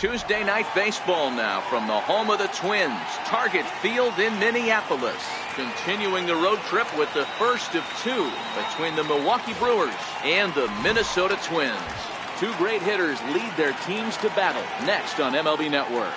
Tuesday Night Baseball now from the home of the Twins, Target Field in Minneapolis. Continuing the road trip with the first of two between the Milwaukee Brewers and the Minnesota Twins. Two great hitters lead their teams to battle next on MLB Network.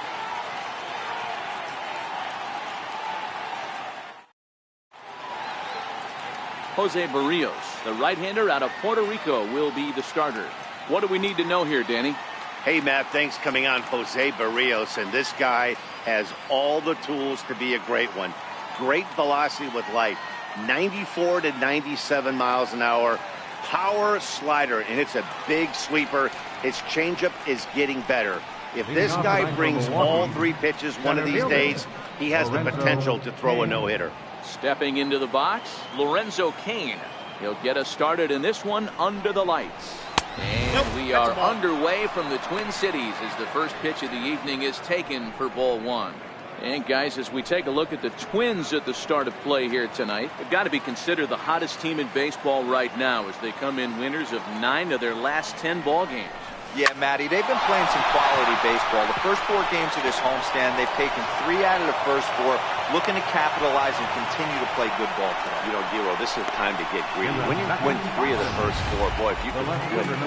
Jose Barrios, the right-hander out of Puerto Rico, will be the starter. What do we need to know here, Danny? Hey, Matt, thanks coming on Jose Barrios, and this guy has all the tools to be a great one. Great velocity with life, 94 to 97 miles an hour, power slider, and it's a big sweeper. His changeup is getting better. If this guy brings all three pitches one of these days, he has the potential to throw a no-hitter. Stepping into the box, Lorenzo Cain. He'll get us started in this one under the lights. And we are underway from the Twin Cities as the first pitch of the evening is taken for ball one. And guys, as we take a look at the Twins at the start of play here tonight, they've got to be considered the hottest team in baseball right now as they come in winners of 9 of their last 10 ball games. Yeah, Matty, they've been playing some quality baseball. The first 4 games of this homestand, they've taken 3 out of the first 4, looking to capitalize and continue to play good ball today. You know, Dero, this is time to get greedy. When you win 3 of the first 4, boy, if you can win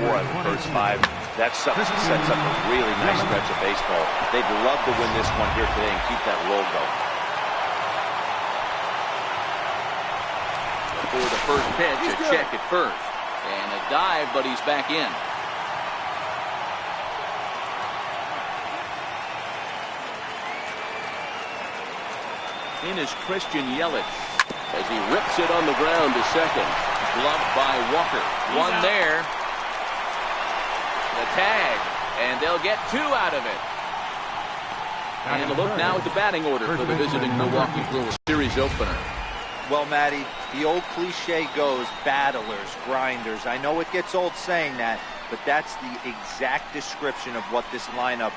4 of the first 5, that sets up a really nice stretch of baseball. They'd love to win this one here today and keep that roll going. Before the first pitch, a check at first. And a dive, but he's back in. In is Christian Yelich as he rips it on the ground to second. Gloved by Walker. One there. The tag. And they'll get 2 out of it. And a look now at the batting order for the visiting Milwaukee Brewers series opener. Well, Matty, the old cliche goes, battlers, grinders. I know it gets old saying that, but that's the exact description of what this lineup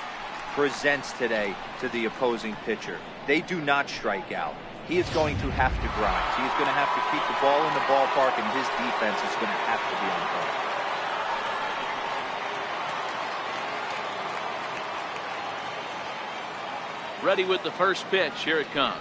presents today to the opposing pitcher. They do not strike out. He is going to have to grind. He is going to have to keep the ball in the ballpark, and his defense is going to have to be on point. Ready with the first pitch. Here it comes.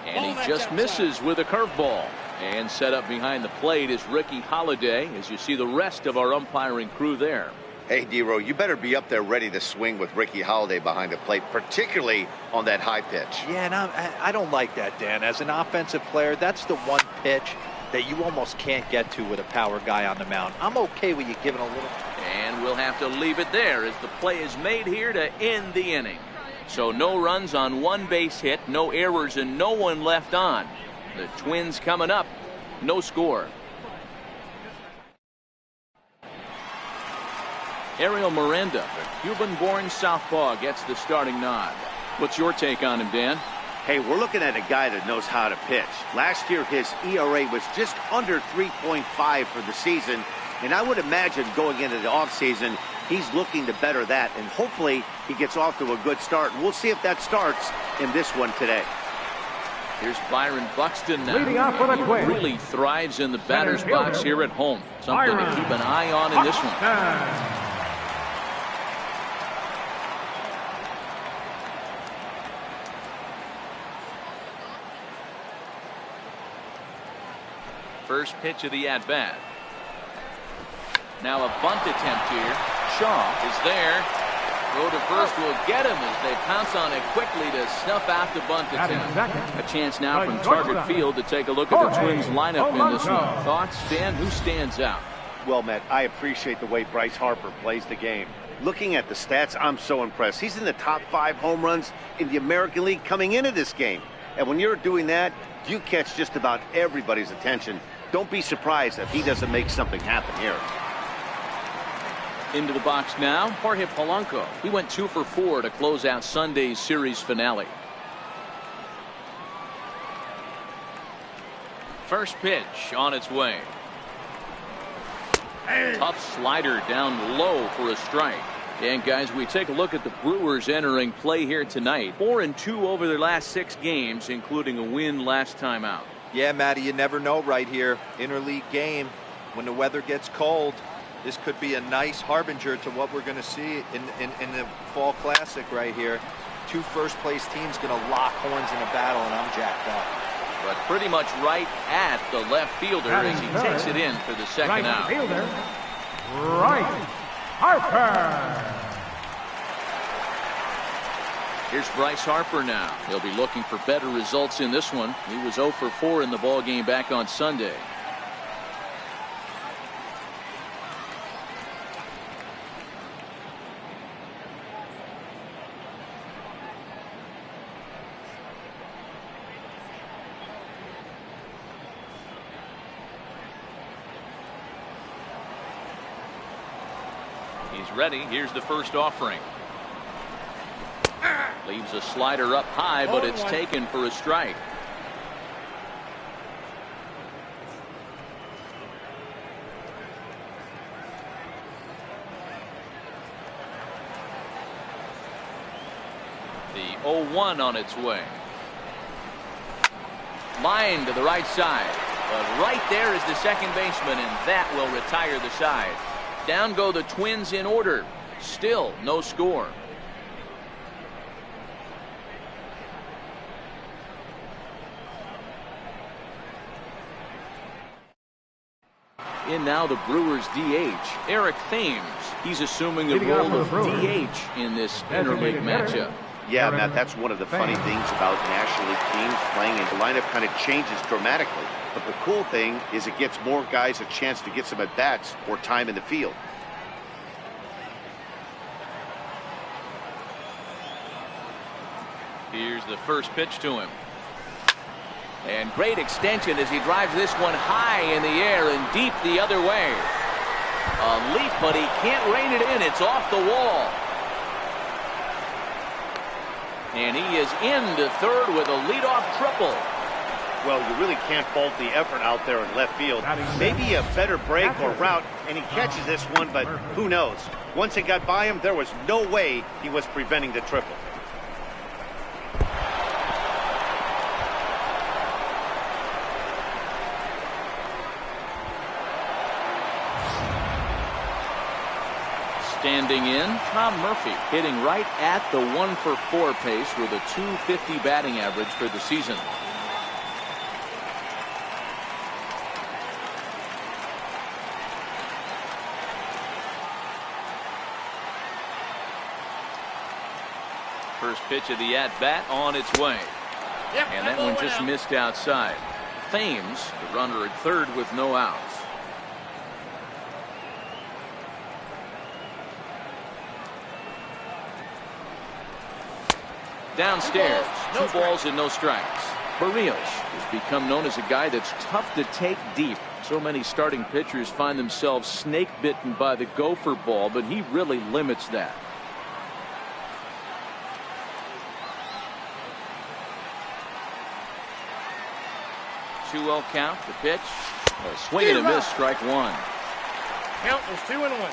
And he just misses with a curveball. And set up behind the plate is Ricky Holiday, as you see the rest of our umpiring crew there. Hey, Dero, you better be up there ready to swing with Ricky Holiday behind the plate, particularly on that high pitch. Yeah, and I don't like that, Dan. As an offensive player, that's the one pitch that you almost can't get to with a power guy on the mound. I'm okay with you giving a little. And we'll have to leave it there as the play is made here to end the inning. So no runs on 1 base hit, no errors, and no one left on. The Twins coming up, no score. Ariel Miranda, the Cuban-born southpaw, gets the starting nod. What's your take on him, Dan? Hey, we're looking at a guy that knows how to pitch. Last year, his ERA was just under 3.5 for the season, and I would imagine going into the offseason, he's looking to better that, and hopefully he gets off to a good start. We'll see if that starts in this one today. Here's Byron Buxton now. Leading off for the Twins. Really thrives in the batter's box here at home. Something to keep an eye on in this one. First pitch of the at-bat. Now a bunt attempt here. Shaw is there. Throw to first will get him as they pounce on it quickly to snuff out the bunt attempt. A chance now from Target Field to take a look at the Twins lineup in this one. Thoughts, Dan? Who stands out? Well, Matt, I appreciate the way Bryce Harper plays the game. Looking at the stats, I'm so impressed. He's in the top 5 home runs in the American League coming into this game. And when you're doing that, you catch just about everybody's attention. Don't be surprised if he doesn't make something happen here. Into the box now, Jorge Polanco. He went 2 for 4 to close out Sunday's series finale. First pitch on its way. Tough slider down low for a strike. And guys, we take a look at the Brewers entering play here tonight. 4-2 over their last 6 games, including a win last time out. Yeah, Matty, you never know right here. Interleague game, when the weather gets cold, This could be a nice harbinger to what we're going to see in the Fall Classic right here. Two first-place teams going to lock horns in a battle, and I'm jacked up. But pretty much right at the left fielder as he takes it in for the second out. Fielder, Bryce Harper. Here's Bryce Harper now. He'll be looking for better results in this one. He was 0 for 4 in the ballgame back on Sunday. He's ready. Here's the first offering. Leaves a slider up high, but it's taken for a strike. The 0-1 on its way. Line to the right side. But right there is the second baseman, and that will retire the side. Down go the Twins in order. Still no score. In now the Brewers DH, Eric Thames. He's assuming the role of DH in this interleague matchup. Yeah, Matt, that's one of the funny things about National League teams playing, and the lineup kind of changes dramatically. But the cool thing is it gets more guys a chance to get some at-bats or time in the field. Here's the first pitch to him. And great extension as he drives this one high in the air and deep the other way. A leap, but he can't rein it in. It's off the wall. And he is into third with a leadoff triple. Well, you really can't fault the effort out there in left field. Maybe a better break or route, and he catches this one, but who knows? Once it got by him, there was no way he was preventing the triple. Standing in, Tom Murphy hitting right at the 1-for-4 pace with a .250 batting average for the season. First pitch of the at-bat on its way. And that one just missed outside. Thames, the runner at third with no outs. Downstairs, 2 balls and no strikes. Barrios has become known as a guy that's tough to take deep. So many starting pitchers find themselves snake bitten by the gopher ball, but he really limits that. Two-0 count, the pitch. A swing and a miss, strike one. Count is 2-1.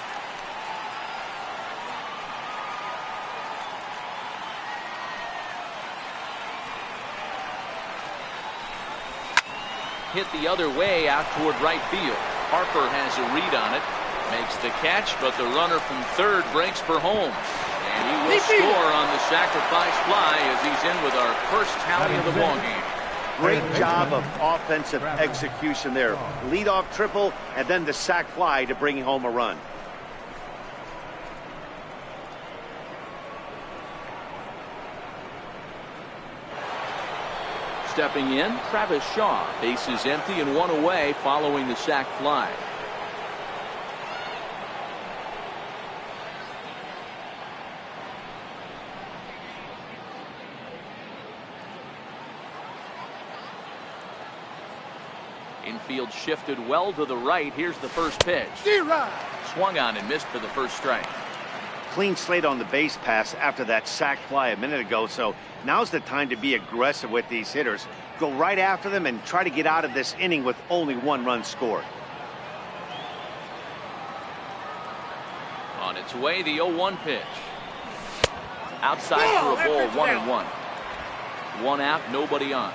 Hit the other way out toward right field. Harper has a read on it. Makes the catch, but the runner from third breaks for home. And he will score on the sacrifice fly as he's in with our first tally of the ballgame. Great job of offensive execution there. Leadoff triple and then the sac fly to bring home a run. Stepping in, Travis Shaw. Base is empty and one away following the sac fly. Infield shifted well to the right. Here's the first pitch. Swung on and missed for the first strike. Clean slate on the base pass after that sac fly a minute ago, so now's the time to be aggressive with these hitters. Go right after them and try to get out of this inning with only 1 run scored. On its way, the 0-1 pitch. Outside for a ball, 1-1. 1 out, nobody on.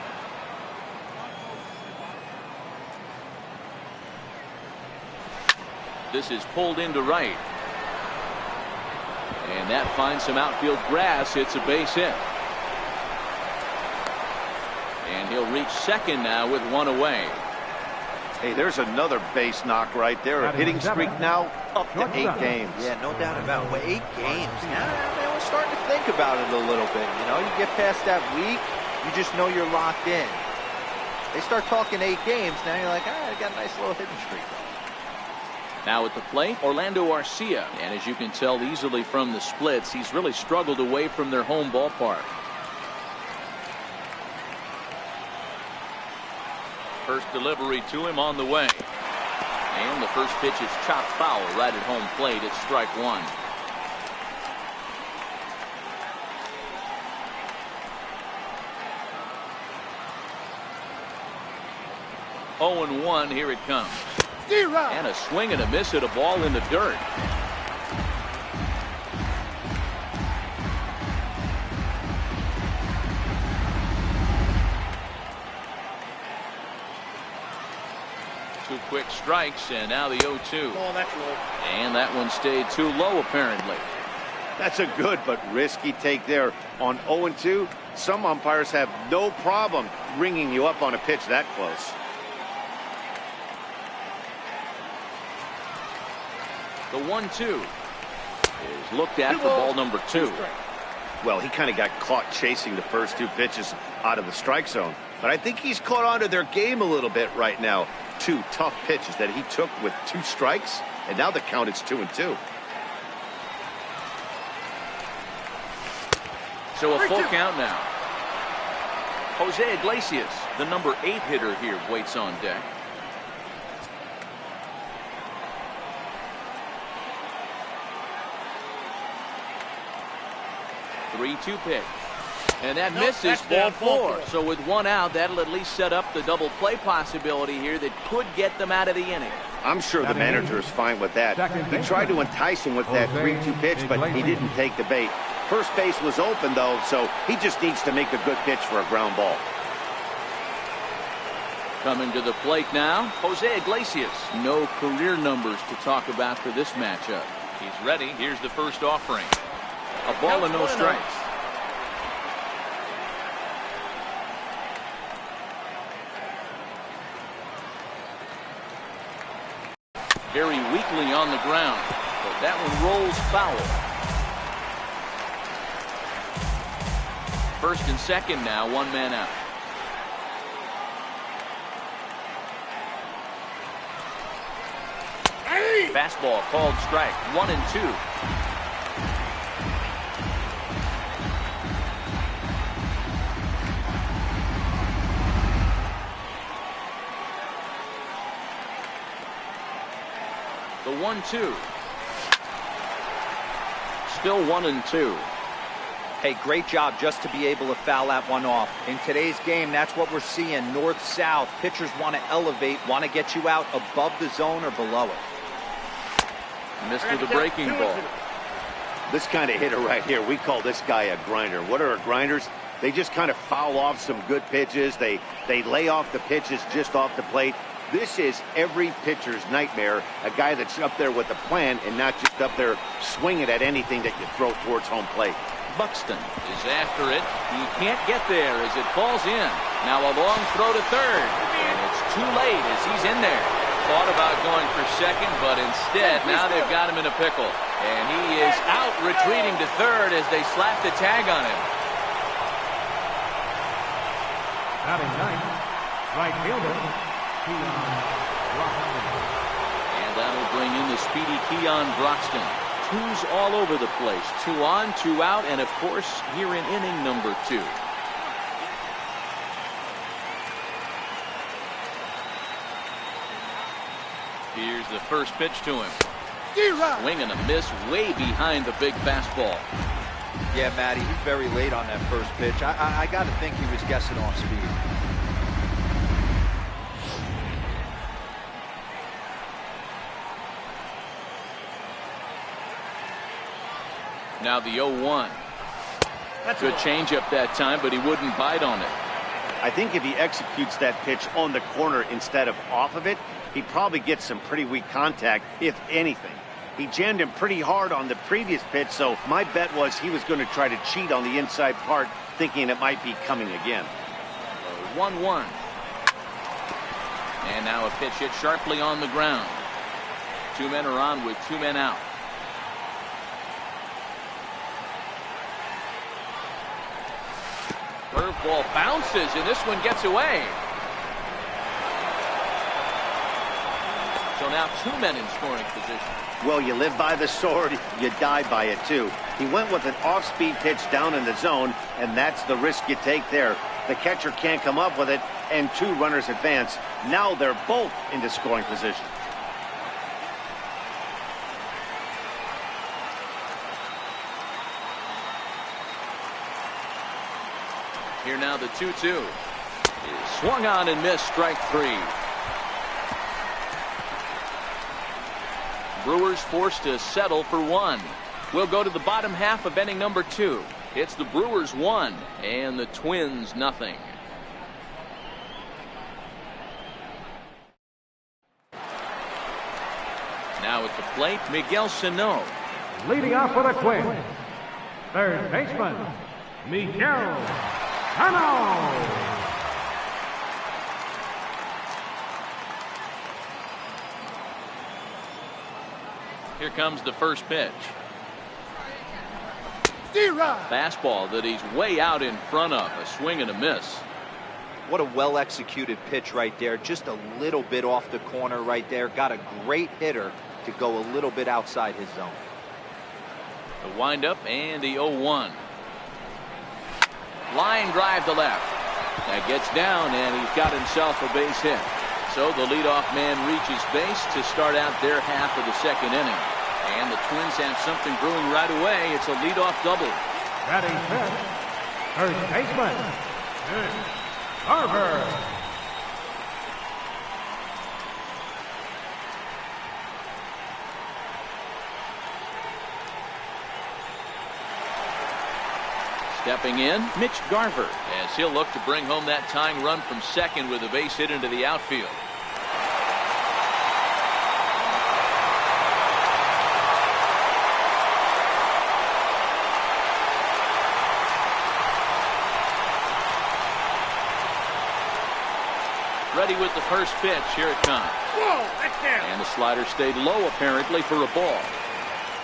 This is pulled into right. And that finds some outfield grass. It's a base hit. And he'll reach second now with one away. Hey, there's another base knock right there. A hitting streak now up to 8 games. Yeah, no doubt about it. 8 games. Now we're starting to think about it a little bit. You know, you get past that week, you just know you're locked in. They start talking 8 games, now you're like, I got a nice little hitting streak. Now at the plate, Orlando Arcia. And as you can tell easily from the splits, he's really struggled away from their home ballpark. First delivery to him on the way. And the first pitch is chopped foul right at home plate. It's strike one. Oh and 1, here it comes. And a swing and a miss at a ball in the dirt. Two quick strikes, and now the 0-2. Oh, that's low. And that one stayed too low, apparently. That's a good but risky take there. On 0-2, some umpires have no problem ringing you up on a pitch that close. The 1-2 is looked at for ball number 2. Well, he kind of got caught chasing the first 2 pitches out of the strike zone. But I think he's caught on to their game a little bit right now. 2 tough pitches that he took with 2 strikes, and now the count is 2-2. So a full count now. Jose Iglesias, the number 8 hitter here, waits on deck. The 3-2 pitch. And that misses, ball 4. So with 1 out, that'll at least set up the double play possibility here that could get them out of the inning. I'm sure the manager is fine with that. He tried to entice him with that 3-2 pitch, but he didn't take the bait. First base was open, though, so he just needs to make a good pitch for a ground ball. Coming to the plate now, Jose Iglesias. No career numbers to talk about for this matchup. He's ready. Here's the first offering. A ball and no strikes. Very weakly on the ground, but that one rolls foul. First and second now, 1 man out. Fastball called strike, 1-2. The 1-2. Still 1-2. Hey, great job just to be able to foul that one off. In today's game, that's what we're seeing. North-south. Pitchers want to elevate, want to get you out above the zone or below it. Missed with a breaking ball. This kind of hitter right here, we call this guy a grinder. What are grinders? They just kind of foul off some good pitches. They lay off the pitches just off the plate. This is every pitcher's nightmare, a guy that's up there with a plan and not just up there swinging at anything that you throw towards home plate. Buxton is after it. He can't get there as it falls in. Now a long throw to third, and it's too late as he's in there. Thought about going for second, but instead now they've got him in a pickle. And he is out retreating to third as they slap the tag on him. Batting ninth, right fielder, Keon Broxton. And that'll bring in the speedy Keon Broxton. 2s all over the place. 2 on, 2 out, and of course here in inning number 2. Here's the first pitch to him. Swing and a miss way behind the big fastball. Yeah, Matty, he's very late on that first pitch. I got to think he was guessing off speed. Now the 0-1. Good changeup that time, but he wouldn't bite on it. I think if he executes that pitch on the corner instead of off of it, he probably gets some pretty weak contact, if anything. He jammed him pretty hard on the previous pitch, so my bet was he was going to try to cheat on the inside part, thinking it might be coming again. 1-1. And now a pitch hit sharply on the ground. 2 men are on with 2 men out. Curveball bounces, and this one gets away. So now 2 men in scoring position. Well, you live by the sword, you die by it too. He went with an off-speed pitch down in the zone, and that's the risk you take there. The catcher can't come up with it, and 2 runners advance. Now they're both into scoring position. Here now the 2-2. Swung on and missed, strike 3. Brewers forced to settle for 1. We'll go to the bottom half of inning number 2. It's the Brewers 1 and the Twins nothing. Now at the plate, Miguel Sano. Leading off for the Twins, third baseman, Miguel Sano. Here comes the first pitch. Fastball that he's way out in front of. A swing and a miss. What a well-executed pitch right there. Just a little bit off the corner right there. Got a great hitter to go a little bit outside his zone. The windup and the 0-1. Line drive to left. That gets down, and he's got himself a base hit. So the leadoff man reaches base to start out their half of the second inning. And the Twins have something brewing right away. It's a leadoff double. Batting fifth, first baseman, Garver. Stepping in, Mitch Garver, as he'll look to bring home that tying run from second with a base hit into the outfield. Ready with the first pitch. Here it comes. And the slider stayed low apparently for a ball.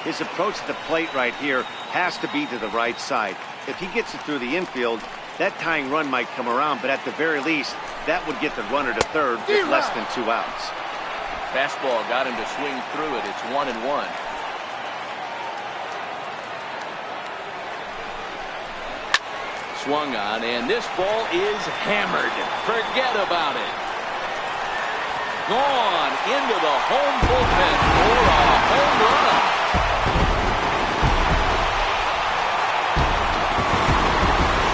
His approach to the plate right here has to be to the right side. If he gets it through the infield, that tying run might come around, but at the very least, that would get the runner to third with less than 2 outs. Fastball got him to swing through it. It's 1-1. Swung on, and this ball is hammered. Forget about it. Gone into the home bullpen for a home run.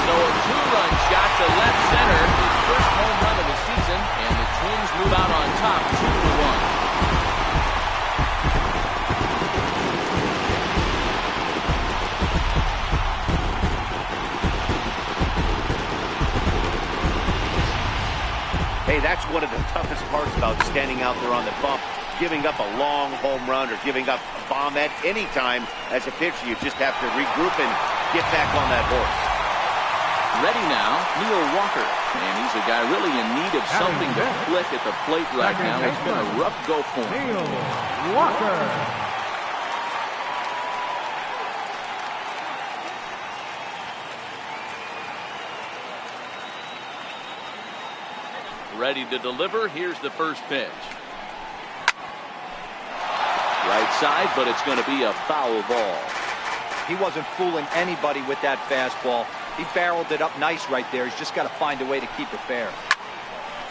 So a 2-run shot to left center, his first home run of the season, and the Twins move out on top 2-1. Hey, that's one of the toughest parts about standing out there on the bump. Giving up a long home run or giving up a bomb at any time as a pitcher. You just have to regroup and get back on that horse. Ready now, Neil Walker. And he's a guy really in need of something to click at the plate right now. It's been a rough go for him. Neil Walker. Ready to deliver. Here's the first pitch. Right side, but it's going to be a foul ball. He wasn't fooling anybody with that fastball. He barreled it up nice right there. He's just got to find a way to keep it fair.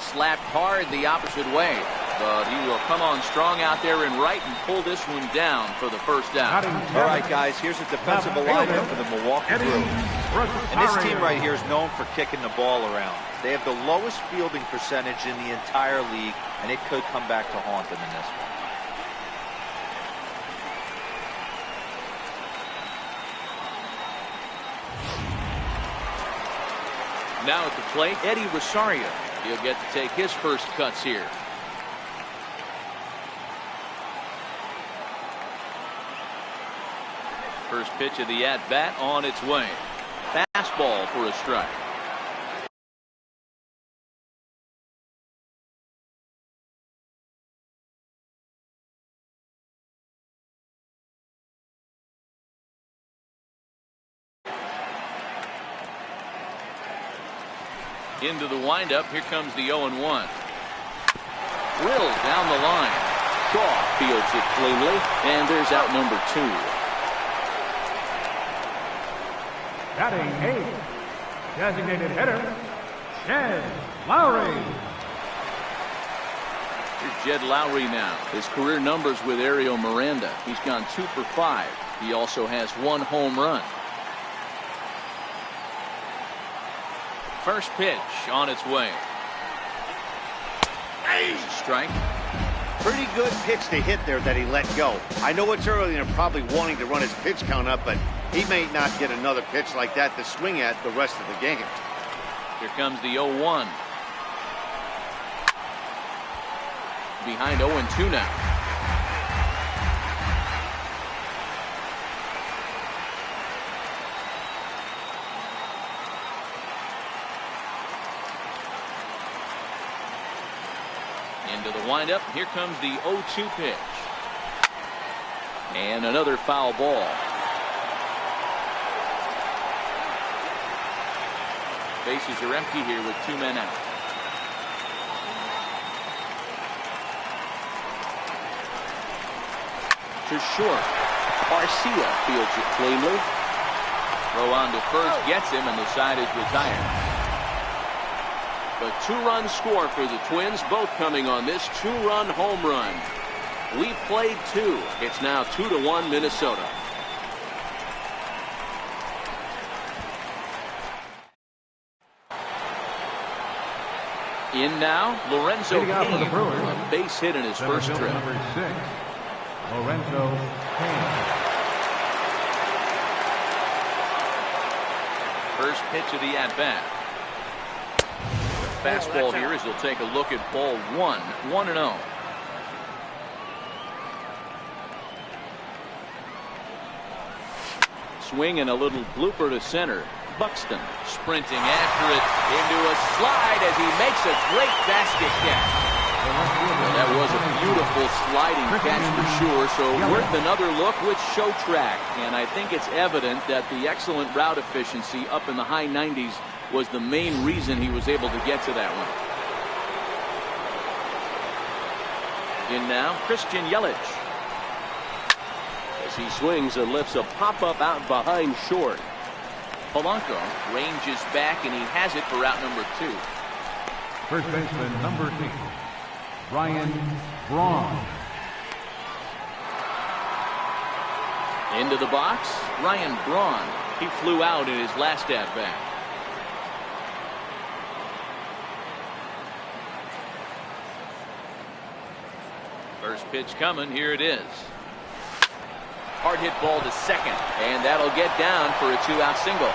Slapped hard the opposite way, but he will come on strong out there and right and pull this one down for the first down. All right, guys, here's a defensive alignment for the Milwaukee Brewers. And this team right here is known for kicking the ball around. They have the lowest fielding percentage in the entire league, and it could come back to haunt them in this one. Now at the plate, Eddie Rosario. He'll get to take his first cuts here. First pitch of the at-bat on its way. Fastball for a strike. Into the windup. Here comes the 0-1. Drilled down the line. Shaw fields it cleanly, and there's out number 2. Batting 8th, designated hitter, Jed Lowry. Here's Jed Lowry now. His career numbers with Ariel Miranda. He's gone 2 for 5. He also has 1 home run. First pitch on its way. Strike. Pretty good pitch to hit there that he let go. I know it's early and probably wanting to run his pitch count up, but he may not get another pitch like that to swing at the rest of the game. Here comes the 0-1. Behind 0-2 now. Into the windup. Here comes the 0-2 pitch. And another foul ball. Bases are empty here with 2 men out. To short. Garcia fields it cleanly. Throw on to first gets him, and the side is retired. A 2-run score for the Twins, both coming on this 2-run home run. We played 2. It's now 2-1 Minnesota. In now, Lorenzo Leading for the Cain, Brewers, a base hit in his first trip. Number 6, Lorenzo Cain. First pitch of the at-bat. Fastball here as he'll take a look at ball 1, 1-0. Swing and a little blooper to center. Buxton sprinting after it into a slide as he makes a great basket catch. That was a beautiful sliding catch for sure, so worth another look with Show Track. And I think it's evident that the excellent route efficiency up in the high 90s was the main reason he was able to get to that one. In now, Christian Yelich. As he swings and lifts a pop-up out behind short. Polanco ranges back, and he has it for out number 2. First baseman number 8, Ryan Braun. Into the box, Ryan Braun. He flew out in his last at-bat. First pitch coming. Here it is. Hard hit ball to second, and that'll get down for a 2-out single.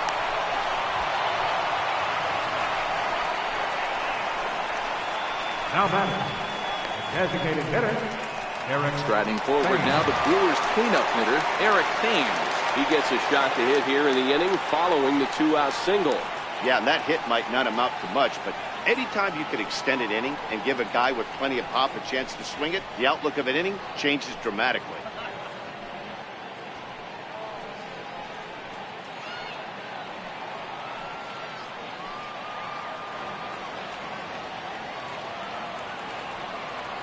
Now batting, designated hitter, Eric. Striding forward now, the Brewers cleanup hitter, Eric Thames. He gets a shot to hit here in the inning following the 2-out single. Yeah, and that hit might not amount to much, but anytime you can extend an inning and give a guy with plenty of pop a chance to swing it, the outlook of an inning changes dramatically.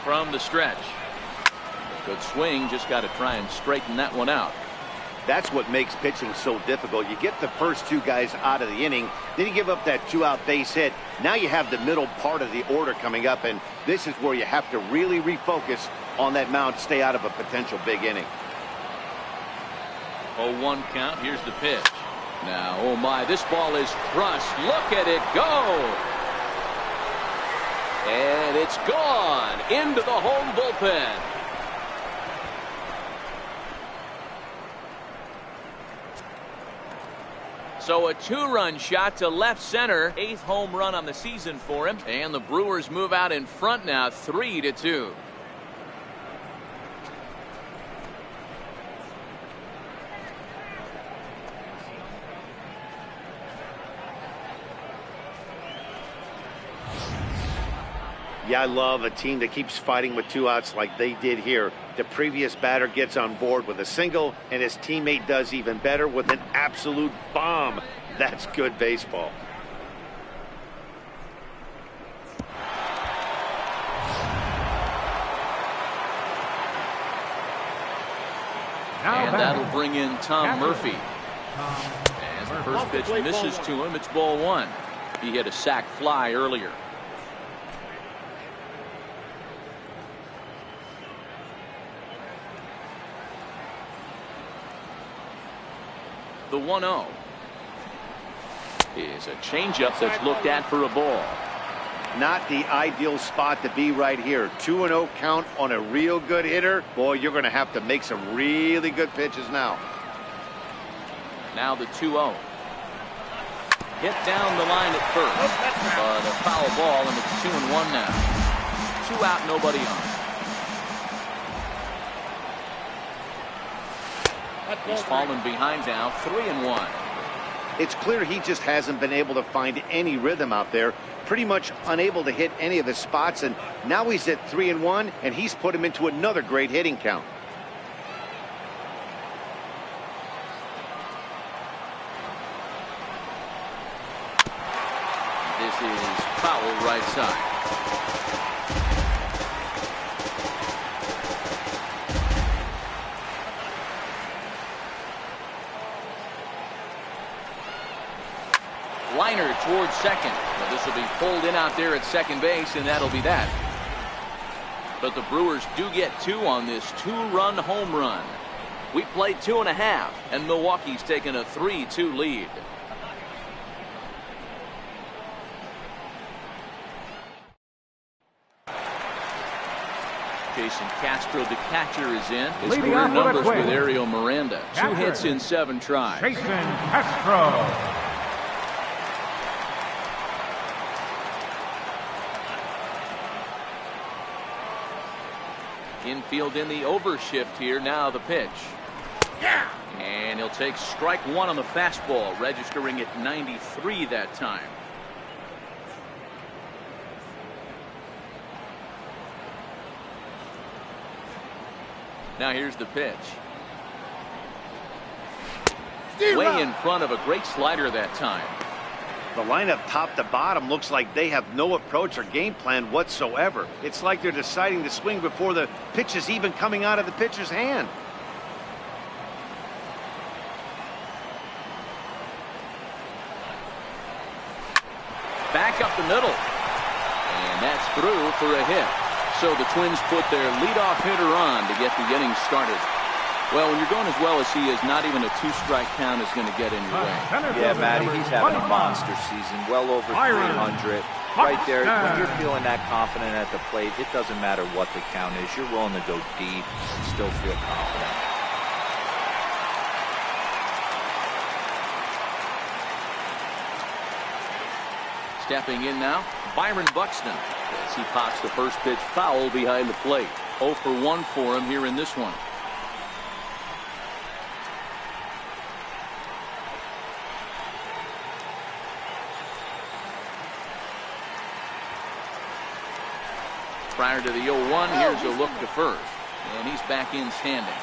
From the stretch. Good swing, just got to try and straighten that one out. That's what makes pitching so difficult. You get the first 2 guys out of the inning, then you give up that 2-out base hit. Now you have the middle part of the order coming up, and this is where you have to really refocus on that mound, stay out of a potential big inning. 0-1 count. Here's the pitch. Now, oh my, this ball is crushed. Look at it go. And it's gone into the home bullpen. So a 2-run shot to left center. 8th home run on the season for him. And the Brewers move out in front now, 3-2. Yeah, I love a team that keeps fighting with 2 outs like they did here. The previous batter gets on board with a single, and his teammate does even better with an absolute bomb. That's good baseball. And that'll bring in Tom Murphy. As the first pitch misses to him, it's ball 1. He hit a sac fly earlier. The 1-0 is a changeup that's looked at for a ball. Not the ideal spot to be right here. 2-0 count on a real good hitter. Boy, you're going to have to make some really good pitches now. Now the 2-0. Hit down the line at first. But a foul ball, and it's 2-1 now. 2 out, nobody on. He's fallen behind now, 3-1. It's clear he just hasn't been able to find any rhythm out there. Pretty much unable to hit any of his spots, and now he's at 3-1, and he's put him into another great hitting count. This is foul right side. Liner towards second. Well, this will be pulled in out there at second base, and that'll be that. But the Brewers do get 2 on this 2-run home run. We played 2.5, and Milwaukee's taken a 3-2 lead. Jason Castro, the catcher, is in. His career numbers with Ariel Miranda. 2 hits in 7 tries. Jason Castro. Infield in the overshift here. Now the pitch. Yeah. And he'll take strike 1 on the fastball, registering at 93 that time. Now here's the pitch. Way in front of a great slider that time. The lineup top to bottom looks like they have no approach or game plan whatsoever. It's like they're deciding to swing before the pitch is even coming out of the pitcher's hand. Back up the middle. And that's through for a hit. So the Twins put their leadoff hitter on to get the inning started. Well, when you're going as well as he is, not even a 2-strike count is going to get in your way. Yeah, Matty, he's having a monster season, well over 300. Right there, when you're feeling that confident at the plate, it doesn't matter what the count is. You're willing to go deep and still feel confident. Stepping in now, Byron Buxton, as he pops the first pitch foul behind the plate. 0 for 1 for him here in this one. Prior to the 0-1, here's a look to first, and he's back in standing.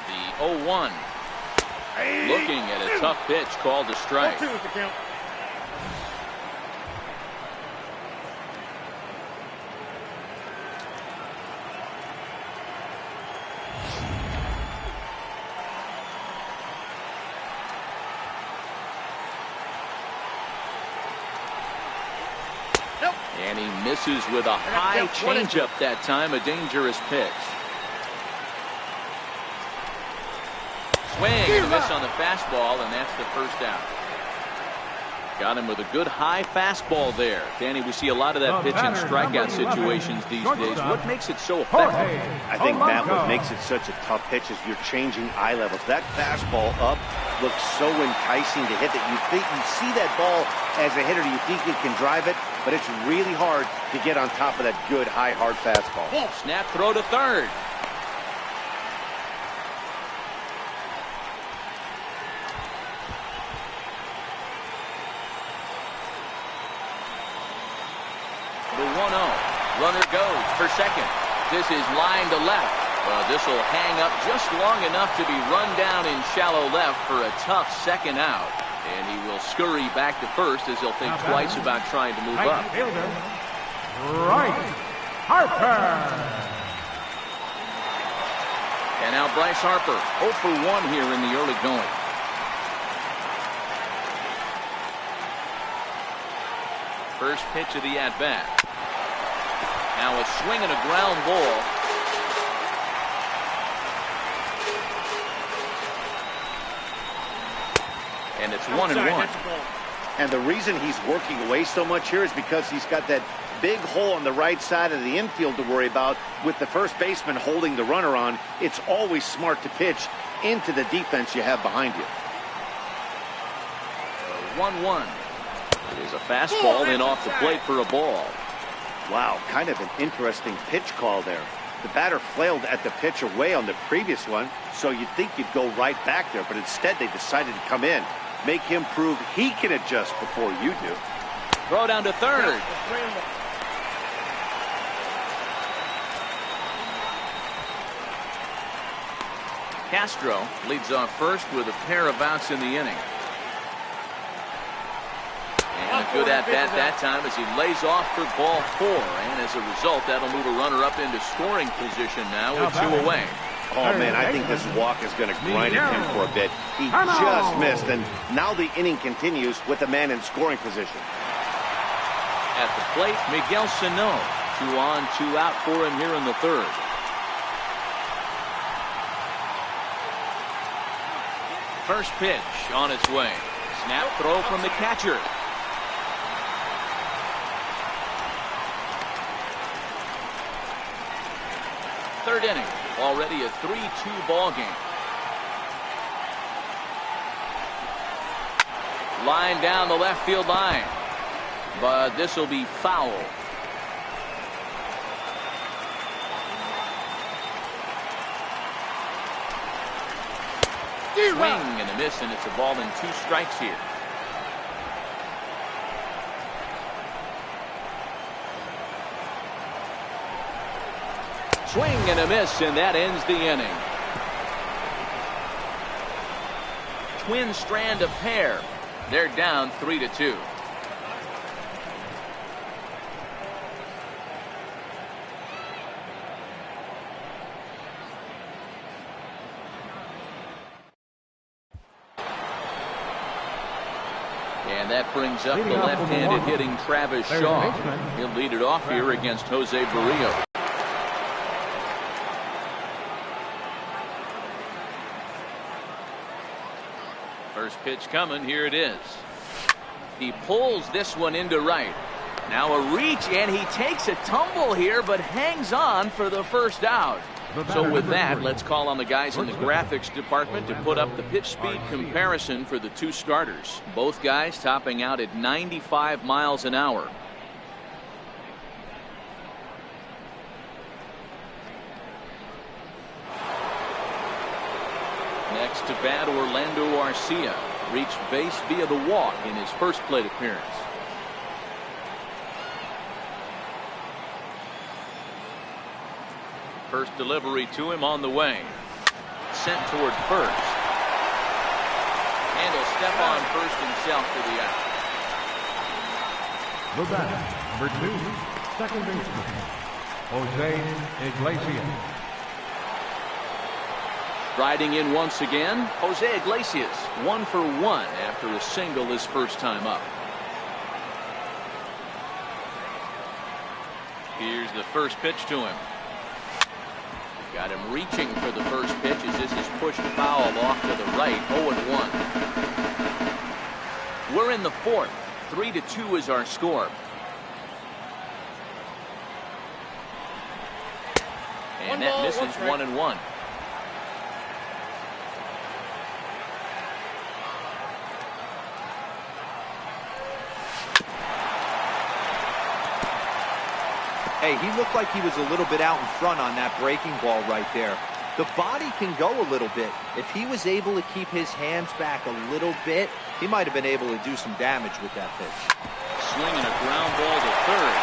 The 0-1. Looking at a tough pitch called a strike. And he misses with a high changeup that time, a dangerous pitch. Swing and a miss on the fastball, and that's the first out. Got him with a good high fastball there. Danny, we see a lot of that pitch in strikeout situations these days. What makes it so effective? I think, Matt, what makes it such a tough pitch is you're changing eye levels. That fastball up looks so enticing to hit that you think you see that ball as a hitter, you think you can drive it, but it's really hard to get on top of that good high hard fastball. Snap throw to third. Runner goes for second. This is line to left. This will hang up just long enough to be run down in shallow left for a tough second out. And he will scurry back to first as he'll think twice about trying to move up. Fielder, Bryce Harper. And now Bryce Harper, 0 for 1 here in the early going. First pitch of the at-bat. Now a swing and a ground ball. And it's 1-1. And the reason he's working away so much here is because he's got that big hole on the right side of the infield to worry about. With the first baseman holding the runner on, it's always smart to pitch into the defense you have behind you. 1-1. It is a fastball in off the plate for a ball. Wow, kind of an interesting pitch call there. The batter flailed at the pitch away on the previous one, so you'd think you'd go right back there, but instead they decided to come in. Make him prove he can adjust before you do. Throw down to third. Castro leads off first with a pair of outs in the inning. And a good at-bat that time as he lays off for ball 4. And as a result, that'll move a runner up into scoring position now with 2 away. Oh, man, I think this walk is going to grind at him for a bit. He just missed, and now the inning continues with a man in scoring position. At the plate, Miguel Sano. 2 on, 2 out for him here in the third. First pitch on its way. Snap throw from the catcher. Third inning, already a 3-2 ball game. Line down the left field line, but this will be foul. Swing and a miss, and it's a ball and 2 strikes here. Swing and a miss, and that ends the inning. Twin strand of pair. They're down 3-2. And that brings up the left-handed hitting Travis Shaw. He'll lead it off here against Jose Barrios. First pitch coming. Here it is. He pulls this one into right. Now a reach, and he takes a tumble here, but hangs on for the first out. So with that, let's call on the guys in the graphics department to put up the pitch speed comparison for the 2 starters. Both guys topping out at 95 miles an hour. Next to bat, Orlando Arcia reached base via the walk in his first plate appearance. First delivery to him on the way. Sent toward first. And he'll step on first himself for the out. The batter, number 2, second baseman, Jose Iglesias. Riding in once again, Jose Iglesias, 1 for 1 after a single his first time up. Here's the first pitch to him. Got him reaching for the first pitch as this is pushed foul off to the right. 0-1. We're in the 4th. 3-2 is our score. And that misses 1-1. Hey, he looked like he was a little bit out in front on that breaking ball right there. The body can go a little bit. If he was able to keep his hands back a little bit, he might have been able to do some damage with that pitch. Swinging a ground ball to third.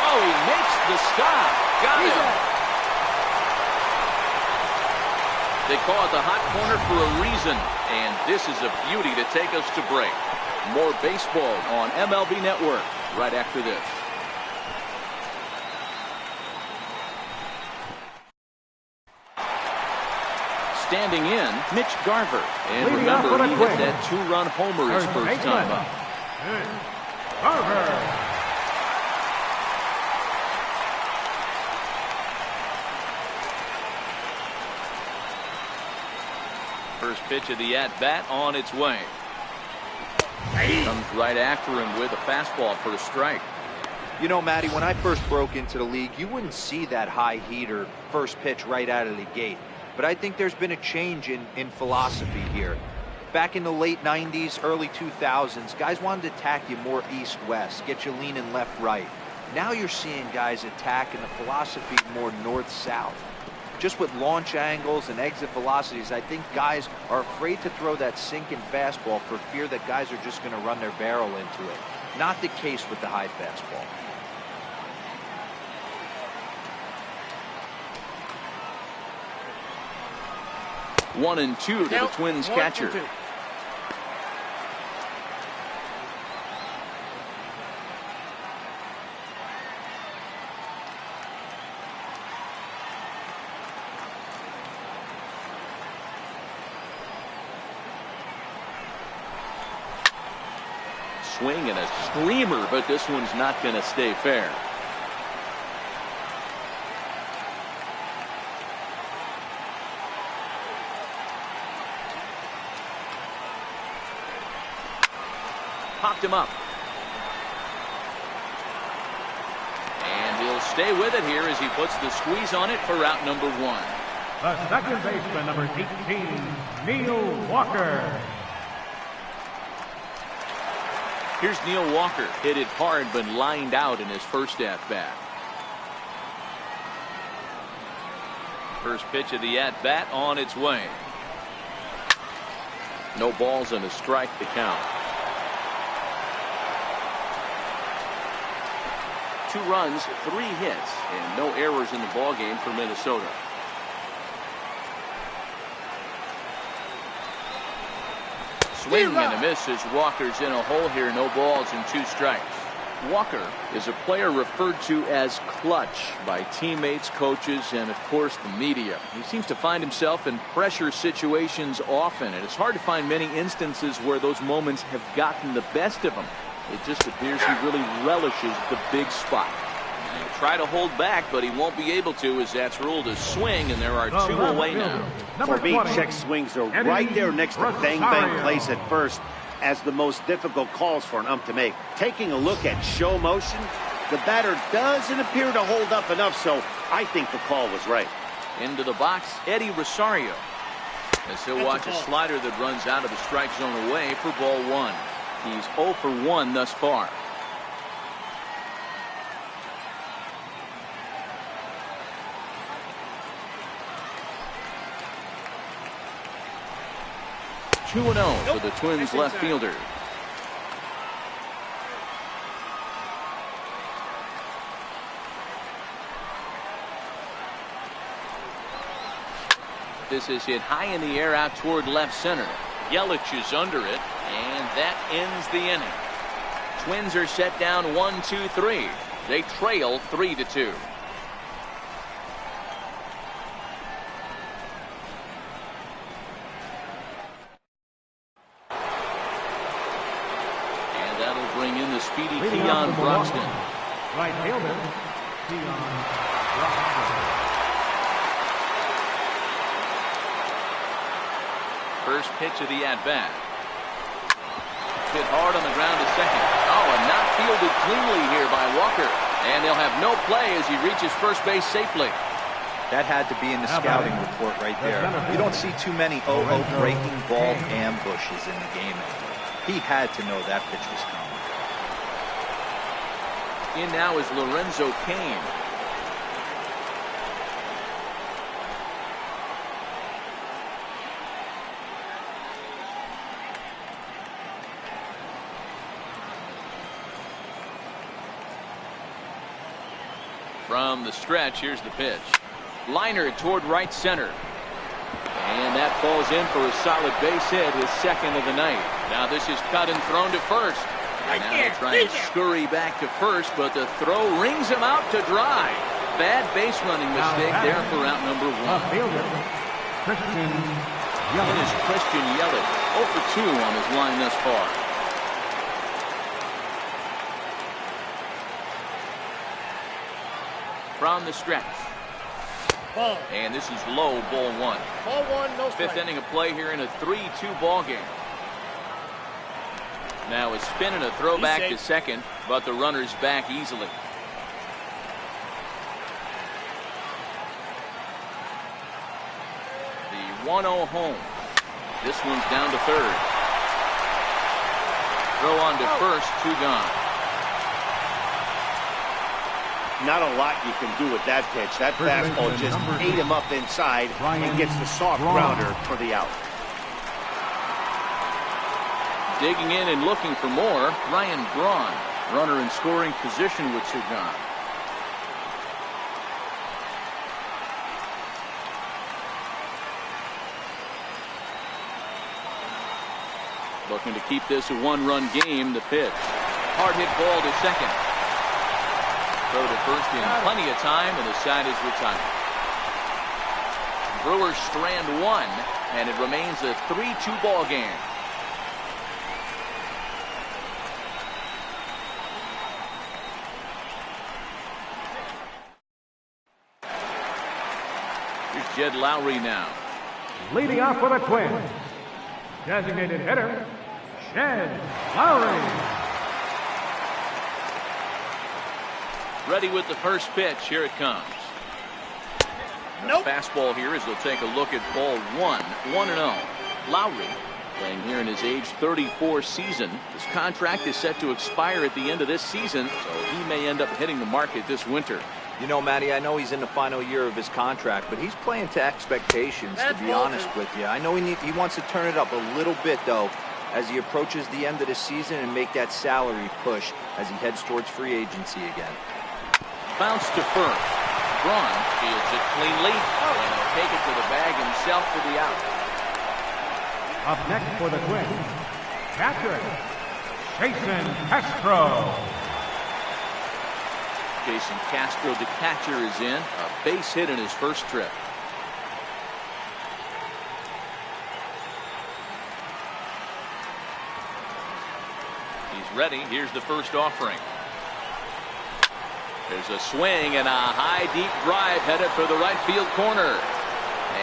Oh, he makes the stop. Got him. They call it the hot corner for a reason, and this is a beauty to take us to break. More baseball on MLB Network right after this. Standing in, Mitch Garver. And remember, he hit that two-run homer his first time up. Garver. First pitch of the at-bat on its way. Comes right after him with a fastball for a strike. You know, Matty, when I first broke into the league, you wouldn't see that high heater first pitch right out of the gate. But I think there's been a change in philosophy here. Back in the late 90s, early 2000s, guys wanted to attack you more east-west, get you leaning left-right. Now you're seeing guys attack in the philosophy more north-south. Just with launch angles and exit velocities, I think guys are afraid to throw that sinking fastball for fear that guys are just going to run their barrel into it. Not the case with the high fastball. One and two to the Twins catcher. Swing and a screamer, but this one's not going to stay fair. Popped him up. And he'll stay with it here as he puts the squeeze on it for out number one. The second baseman, number 18, Neil Walker. Here's Neil Walker. Hit it hard but lined out in his first at-bat. First pitch of the at-bat on its way. No balls and a strike to count. 2 runs, 3 hits, and no errors in the ballgame for Minnesota. Swing and a miss as Walker's in a hole here. No balls and 2 strikes. Walker is a player referred to as clutch by teammates, coaches, and of course the media. He seems to find himself in pressure situations often, and it's hard to find many instances where those moments have gotten the best of him. It just appears he really relishes the big spot. He'll try to hold back, but he won't be able to, as that's ruled a swing, and there are 2 away now. For me, check swings are right there next to bang-bang plays at first as the most difficult calls for an ump to make. Taking a look at show motion, the batter doesn't appear to hold up enough, so I think the call was right. Into the box, Eddie Rosario, as he'll watch a slider that runs out of the strike zone away for ball 1. He's 0 for 1 thus far. Two 2-0 for the Twins left fielder. This is hit high in the air out toward left center. Yelich is under it, and that ends the inning. Twins are set down 1-2-3. They trail 3-2. And that'll bring in the speedy Keon Broxton. Right fielder, Keon Broxton. First pitch of the at-bat. Hit hard on the ground to second. Oh, and not fielded cleanly here by Walker. And they'll have no play as he reaches first base safely. That had to be in the scouting report right there. You don't see too many breaking ball ambushes in the game anymore. He had to know that pitch was coming. In now is Lorenzo Cain. From the stretch, here's the pitch. Liner toward right center. And that falls in for a solid base hit, his second of the night. Now this is cut and thrown to first. And now he'll try and scurry back to first, but the throw rings him out to dry. Bad base running mistake there for out number one. Christian It is Christian Yelich, 0 for 2 on his line thus far. From the stretch. Ball. And this is low, ball one. Ball one, no strike. Fifth inning of play here in a 3-2 ball game. Now a spin and a throw back to second, but the runner's back easily. The 1-0 home. This one's down to third. Throw on to first, 2 gone. Not a lot you can do with that pitch. That fastball just ate him up inside and gets the soft grounder for the out. Digging in and looking for more, Ryan Braun. Runner in scoring position with 2 gone. Looking to keep this a 1-run game. The pitch. Hard hit ball to second. Throw to first in plenty of time, and the side is retired. Brewers strand 1, and it remains a 3-2 ball game. Here's Jed Lowry now. leading off for the Twins. Designated hitter, Jed Lowry. Ready with the first pitch. Here it comes. Nope. Fastball here as they'll take a look at ball 1. 1-0. Lowry playing here in his age 34 season. His contract is set to expire at the end of this season, so he may end up hitting the market this winter. You know, Matty, I know he's in the final year of his contract, but he's playing to expectations, to be honest with you. I know he wants to turn it up a little bit, though, as he approaches the end of the season and make that salary push as he heads towards free agency again. Bounce to first. Braun fields it cleanly, and he'll take it to the bag himself for the out. Up next for the Twins, catcher, Jason Castro. Jason Castro, the catcher, is in. A base hit in his first trip. He's ready. Here's the first offering. There's a swing and a high deep drive headed for the right field corner.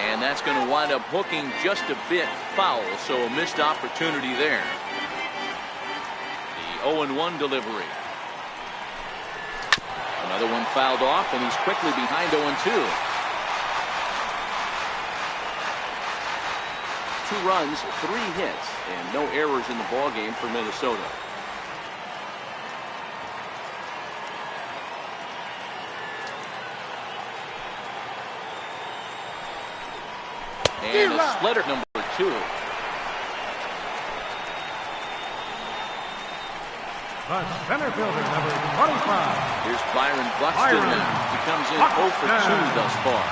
And that's going to wind up hooking just a bit foul, so a missed opportunity there. The 0-1 delivery. Another one fouled off, and he's quickly behind 0-2. 2 runs, 3 hits, and no errors in the ballgame for Minnesota. And a splitter, number 2. The center fielder, number 25. Here's Byron Buxton now. He comes in 0 for 2 thus far.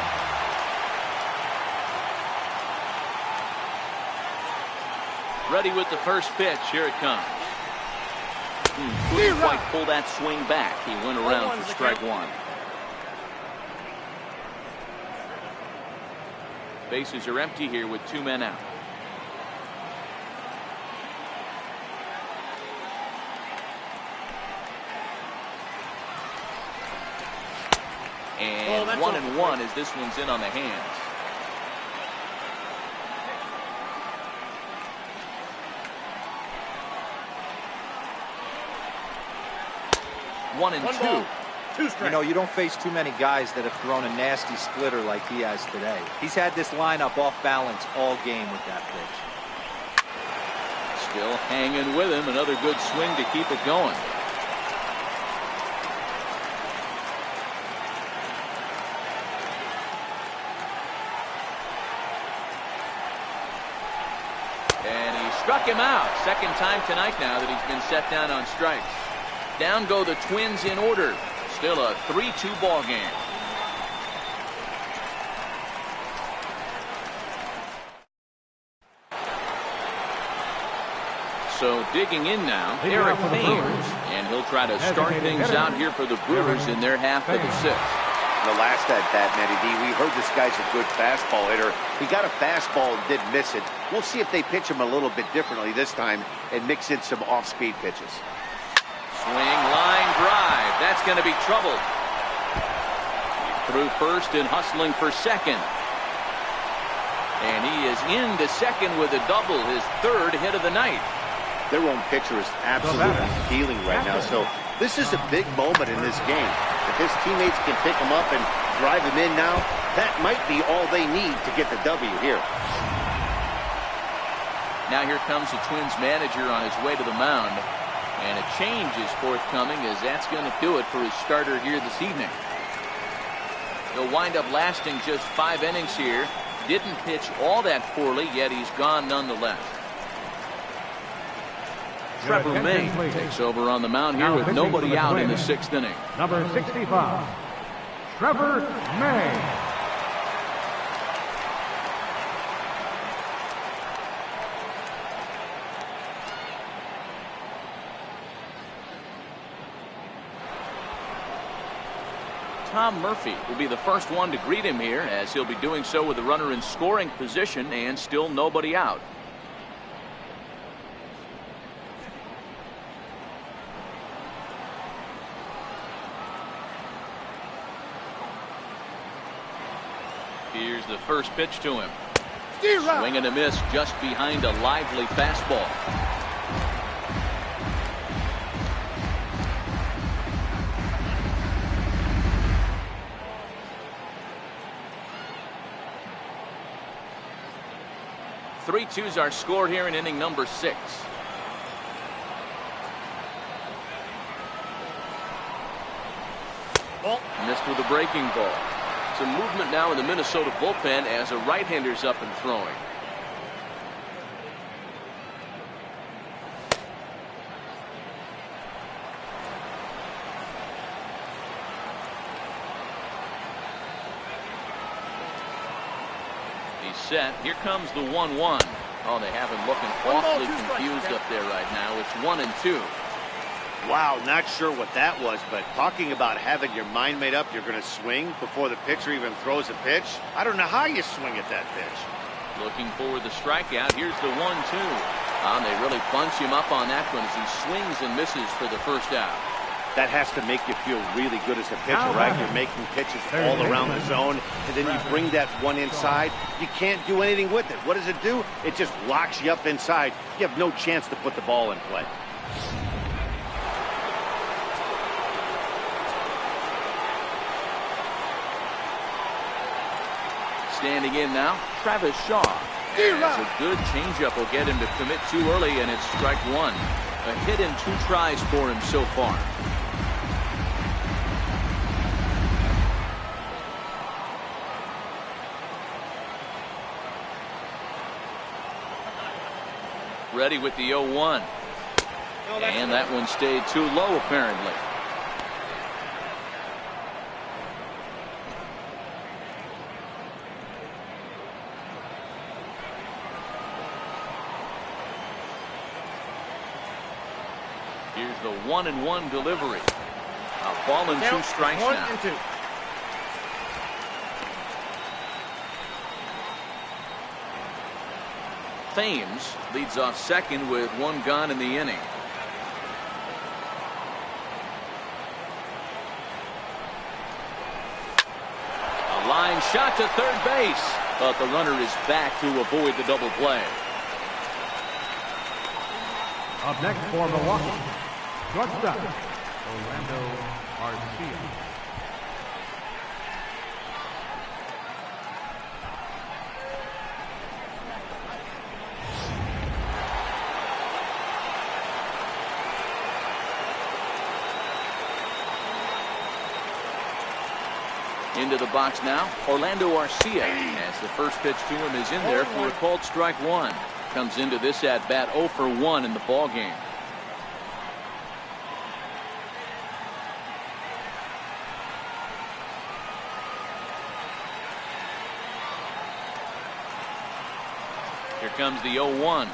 Ready with the first pitch. Here it comes. Couldn't quite pull that swing back. He went around for strike 1. Bases are empty here with 2 men out. And 1-1 as this one's in on the hands. One and two. You know, you don't face too many guys that have thrown a nasty splitter like he has today. He's had this lineup off balance all game with that pitch. Still hanging with him. Another good swing to keep it going. And he struck him out. Second time tonight now that he's been set down on strikes. Down go the Twins in order. Still a 3-2 ball game. So digging in now, Eric Thames, and he'll try to start things out here for the Brewers in their half of the sixth. The last at bat, Matty D, we heard this guy's a good fastball hitter. He got a fastball and did miss it. We'll see if they pitch him a little bit differently this time and mix in some off-speed pitches. Swing, line, drive. That's going to be trouble. Through first and hustling for second. And he is into second with a double, his third hit of the night. Their own pitcher is absolutely healing right now, so this is a big moment in this game. If his teammates can pick him up and drive him in now, that might be all they need to get the W here. Now here comes the Twins manager on his way to the mound, and a change is forthcoming, as that's going to do it for his starter here this evening. He'll wind up lasting just 5 innings here. Didn't pitch all that poorly, yet he's gone nonetheless. Trevor May takes over on the mound here with nobody out in the 6th inning. Number 65, Trevor May. Tom Murphy will be the first one to greet him here, as he'll be doing so with the runner in scoring position and still nobody out. Here's the first pitch to him. Swing and a miss just behind a lively fastball. Three twos are scored here in inning number 6. Missed with a breaking ball. Some movement now in the Minnesota bullpen as a right-hander's up and throwing. He's set. Here comes the 1-1. Oh, they have him looking awfully confused up there right now. It's 1-2. Wow, not sure what that was, but talking about having your mind made up, you're going to swing before the pitcher even throws a pitch. I don't know how you swing at that pitch. Looking for the strikeout. Here's the 1-2. And they really bunch him up on that one as he swings and misses for the first out. That has to make you feel really good as a pitcher, right? You're making pitches all around the zone, and then you bring that one inside. You can't do anything with it. What does it do? It just locks you up inside. You have no chance to put the ball in play. Standing in now, Travis Shaw. It's a good changeup will get him to commit too early, and it's strike 1. A hit in 2 tries for him so far. Ready with the 0-1. And that one stayed too low apparently. Here's the 1-1 delivery. A ball and 2 strikes now. Thames leads off second with 1 gone in the inning. A line shot to third base, but the runner is back to avoid the double play. Up next for Milwaukee, shortstop, Orlando Arcia. Into the box now, Orlando Arcia, as the first pitch to him is in there for a called strike 1. Comes into this at bat 0 for 1 in the ball game. Here comes the 0-1.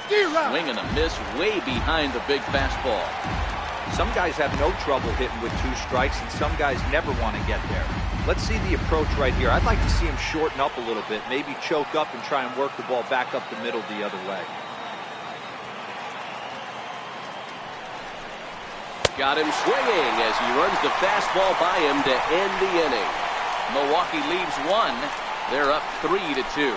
Swing and a miss way behind the big fastball. Some guys have no trouble hitting with 2 strikes, and some guys never want to get there. Let's see the approach right here. I'd like to see him shorten up a little bit, maybe choke up and try and work the ball back up the middle the other way. Got him swinging as he runs the fastball by him to end the inning. Milwaukee leaves 1. They're up 3-2.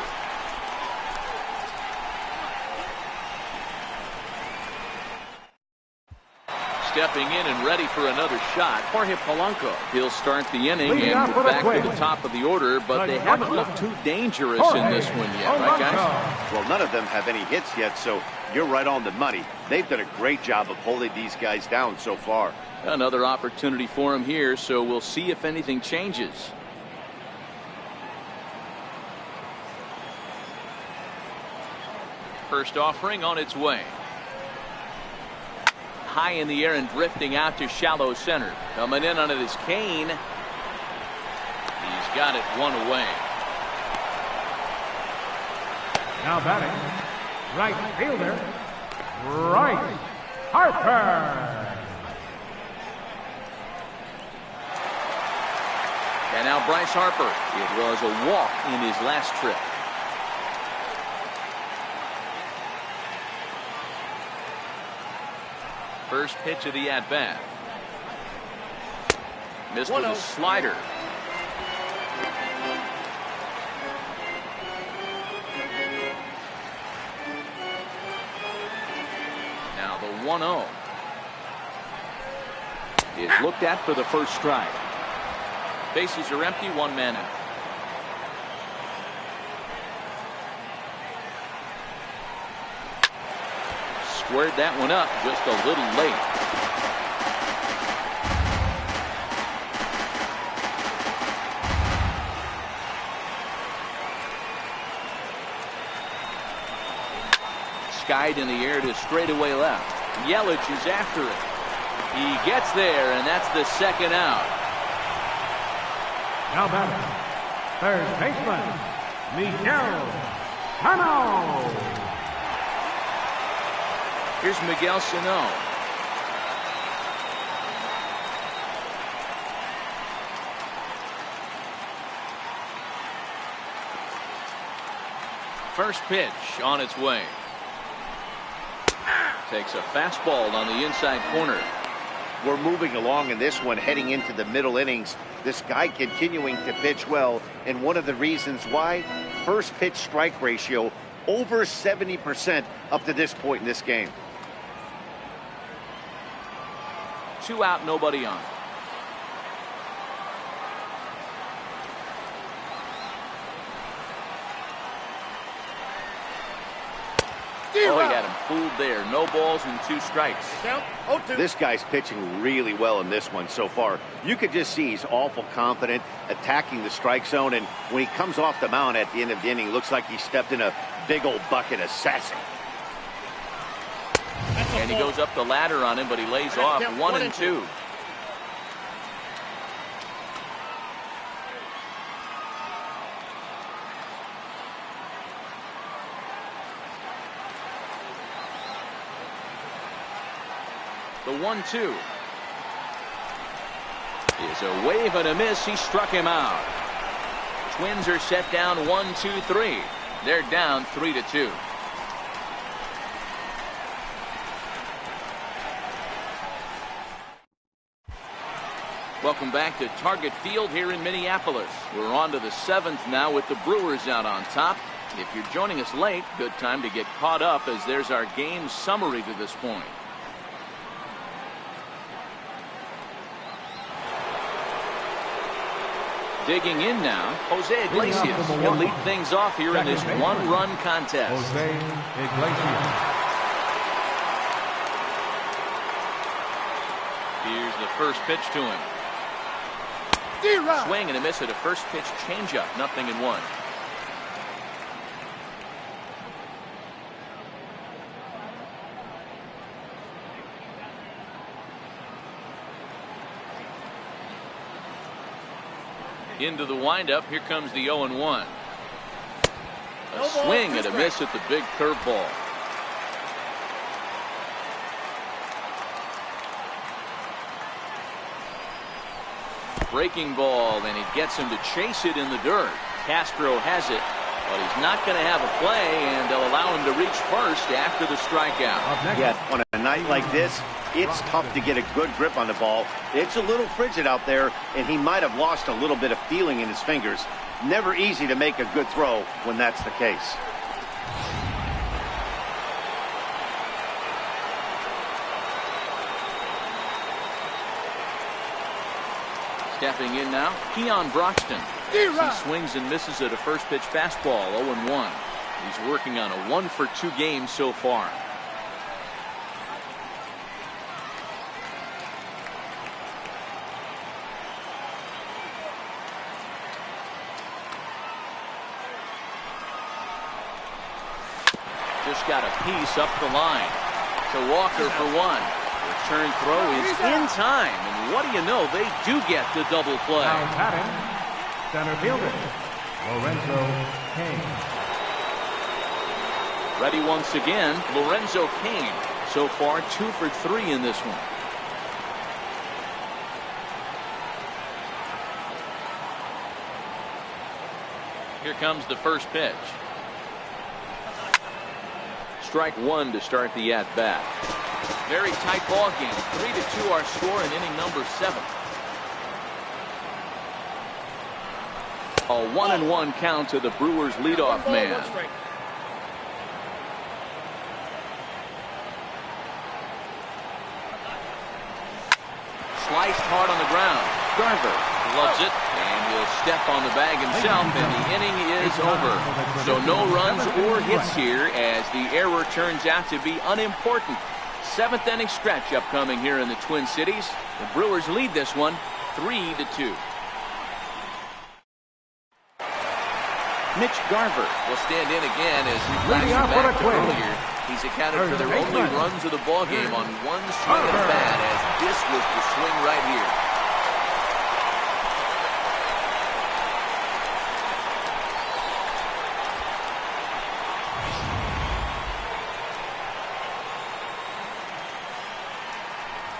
Stepping in and ready for another shot, Jorge Polanco. He'll start the inning and move back to the top of the order, but they haven't looked too dangerous in this one yet, right, guys? Well, none of them have any hits yet, so you're right on the money. They've done a great job of holding these guys down so far. Another opportunity for him here, so we'll see if anything changes. First offering on its way. High in the air and drifting out to shallow center. Coming in on it is Kane. He's got it 1 away. Now batting, right fielder, Bryce Harper. And now Bryce Harper. It was a walk in his last trip. First pitch of the at-bat. Missed with a slider. Now the 1-0 is looked at for the first strike. Bases are empty, 1 man out. Squared that one up just a little late. Skied in the air to straightaway left. Yelich is after it. He gets there, and that's the second out. Now batting, third baseman, Miguel Sano. Here's Miguel Sano. First pitch on its way. Takes a fastball on the inside corner. We're moving along in this one, heading into the middle innings. This guy continuing to pitch well, and one of the reasons why, first pitch strike ratio over 70% up to this point in this game. 2 out, nobody on. Oh, he had him fooled there. No balls and 2 strikes. Count 0-2. This guy's pitching really well in this one so far. You could just see he's awful confident, attacking the strike zone, and when he comes off the mound at the end of the inning, looks like he stepped in a big old bucket of sassy. And he goes up the ladder on him, but he lays off 1-2. The 1-2 is a wave and a miss. He struck him out. Twins are set down 1-2-3. They're down 3-2. Welcome back to Target Field here in Minneapolis. We're on to the 7th now with the Brewers out on top. If you're joining us late, good time to get caught up as there's our game summary to this point. Digging in now, Jose Iglesias. He'll lead things off here in this 1-run contest. Jose Iglesias. Here's the first pitch to him. Swing and a miss at a first pitch changeup. 0-1. Into the windup. Here comes the 0-1. A swing and a miss at the big curveball. Breaking ball, and it gets him to chase it in the dirt. Castro has it, but he's not going to have a play, and they'll allow him to reach first after the strikeout. Yeah, on a night like this, it's tough to get a good grip on the ball. It's a little frigid out there, and he might have lost a little bit of feeling in his fingers. Never easy to make a good throw when that's the case. Stepping in now, Keon Broxton. He swings and misses at a first pitch fastball, 0-1. He's working on a 1-for-2 game so far. Just got a piece up the line to Walker for one. Return throw is in time, and what do you know, they do get the double play. Now batting, center fielder, Lorenzo Cain. Ready once again, Lorenzo Cain. So far 2 for 3 in this one. Here comes the first pitch. Strike one to start the at-bat. Very tight ball game. 3-2 our score in inning number 7. A 1-1 count to the Brewers leadoff man. Sliced hard on the ground. Garver loves it, and he'll step on the bag himself, and the inning is over. So no runs or hits here, as the error turns out to be unimportant. 7th inning stretch upcoming here in the Twin Cities. The Brewers lead this one 3-2. Mitch Garver will stand in again as he flashed back to earlier. He's accounted for their only runs of the ballgame on one swing of the bat, as this was the swing right here.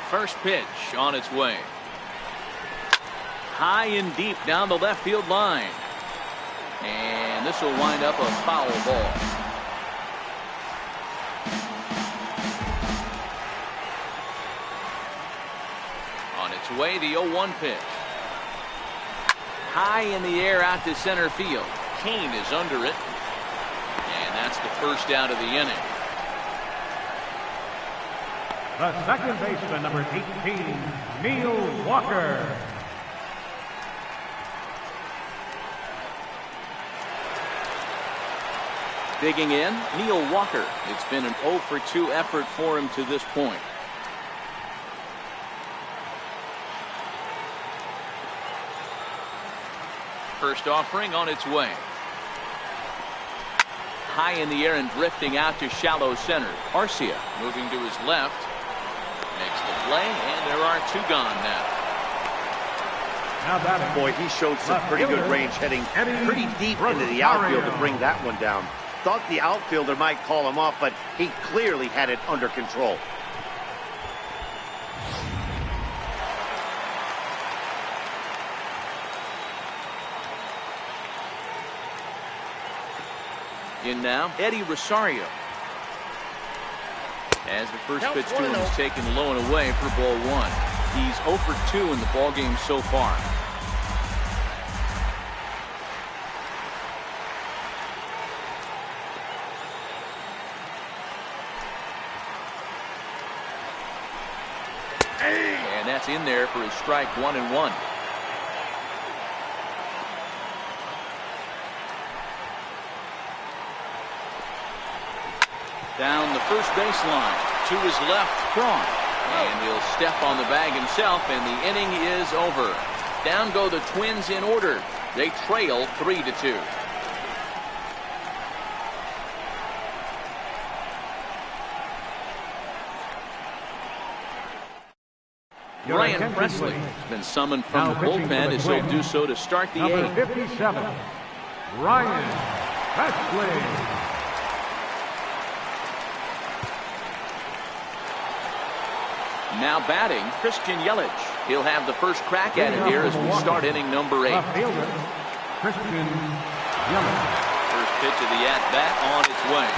First pitch on its way. High and deep down the left field line. And this will wind up a foul ball. On its way, the 0-1 pitch. High in the air out to center field. Cain is under it. And that's the first out of the inning. The second baseman, number 18, Neil Walker. Digging in, Neil Walker. It's been an 0-for-2 effort for him to this point. First offering on its way. High in the air and drifting out to shallow center. Arcia moving to his left. Makes the play, and there are 2 gone now. Boy, he showed some pretty good range, heading pretty deep into the outfield to bring that one down. Thought the outfielder might call him off, but he clearly had it under control. In now, Eddie Rosario. As the first pitch to him is taken low and away for ball 1. He's 0-for-2 in the ballgame so far. And that's in there for his strike 1-1. Down the first baseline to his left, Cron. And he'll step on the bag himself, and the inning is over. Down go the Twins in order. They trail 3-2. Ryan Presley has been summoned from the bullpen, as he'll do so to start the 8th. Number 57, Ryan Wrestling. Now batting, Christian Yelich. He'll have the first crack at it here as we start inning number 8. Fielder, Christian Yelich. First pitch of the at-bat on its way.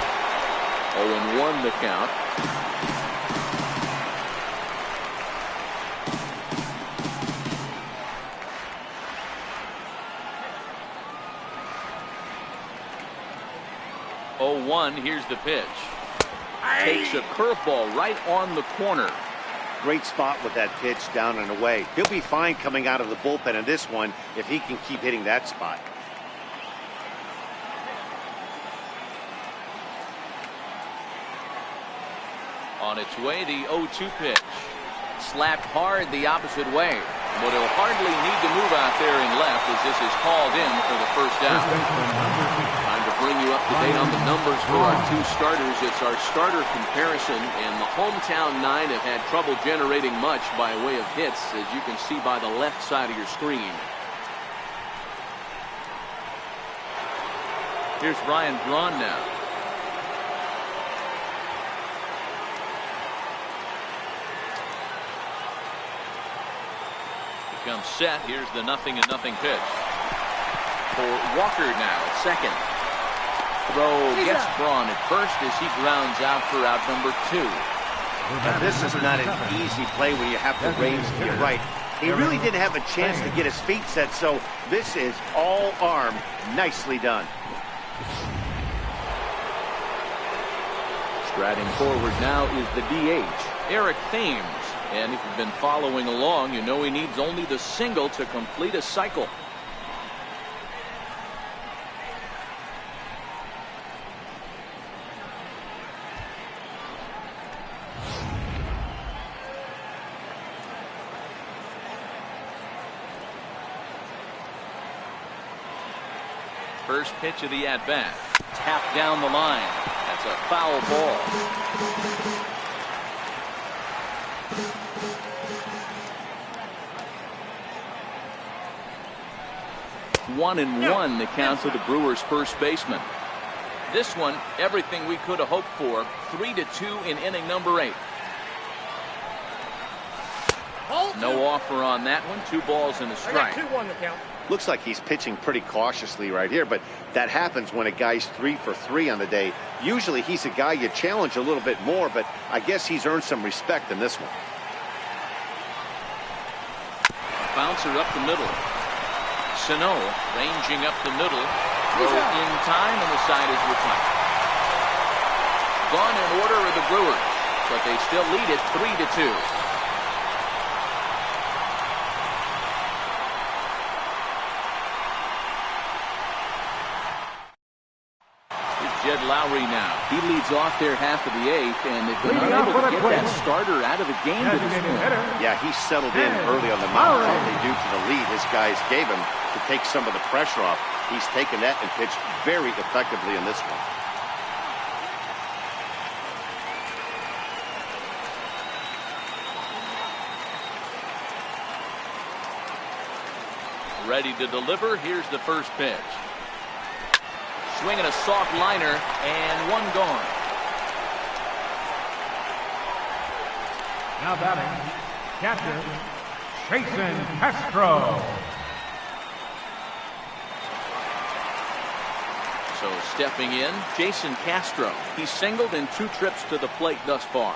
0-1 the count. Here's the pitch. Takes a curveball right on the corner. Great spot with that pitch down and away. He'll be fine coming out of the bullpen in this one if he can keep hitting that spot. On its way, the 0-2 pitch. Slapped hard the opposite way. But he'll hardly need to move out there in left as this is called in for the first out. Time to bring you up to date on the numbers for our 2 starters. It's our starter comparison, and the hometown 9 have had trouble generating much by way of hits, as you can see by the left side of your screen. Here's Ryan Braun now. Comes set. Here's the 0-0 pitch. For Walker now at second. Throw gets Braun at first as he grounds out for out number 2. And this is not an easy play when you have to range to your right. He really didn't have a chance to get his feet set, so this is all arm. Nicely done. Striding forward now is the DH, Eric Thames. And if you've been following along, you know he needs only the single to complete a cycle. First pitch of the at-bat. Tapped down the line. That's a foul ball. 1-1 the count to the Brewers first baseman. This one, everything we could have hoped for. 3-2 in inning number 8. No offer on that one. 2 balls and a strike. 2-1 the count. Looks like he's pitching pretty cautiously right here, but that happens when a guy's 3 for 3 on the day. Usually he's a guy you challenge a little bit more, but I guess he's earned some respect in this one. Bouncer up the middle. Sano ranging up the middle. Throw in time, and the side is retired. Gone in order are the Brewers, but they still lead it 3-2. Jed Lowry now. He leads off their half of the 8th, and they've been unable to get that starter out of the game to this point. Yeah, he settled in early on the mound, probably due to the lead his guys gave him to take some of the pressure off. He's taken that and pitched very effectively in this one. Ready to deliver. Here's the first pitch. Swinging a soft liner, and 1 gone. Now batting, catcher, Jason Castro. So stepping in, Jason Castro. He's singled in 2 trips to the plate thus far.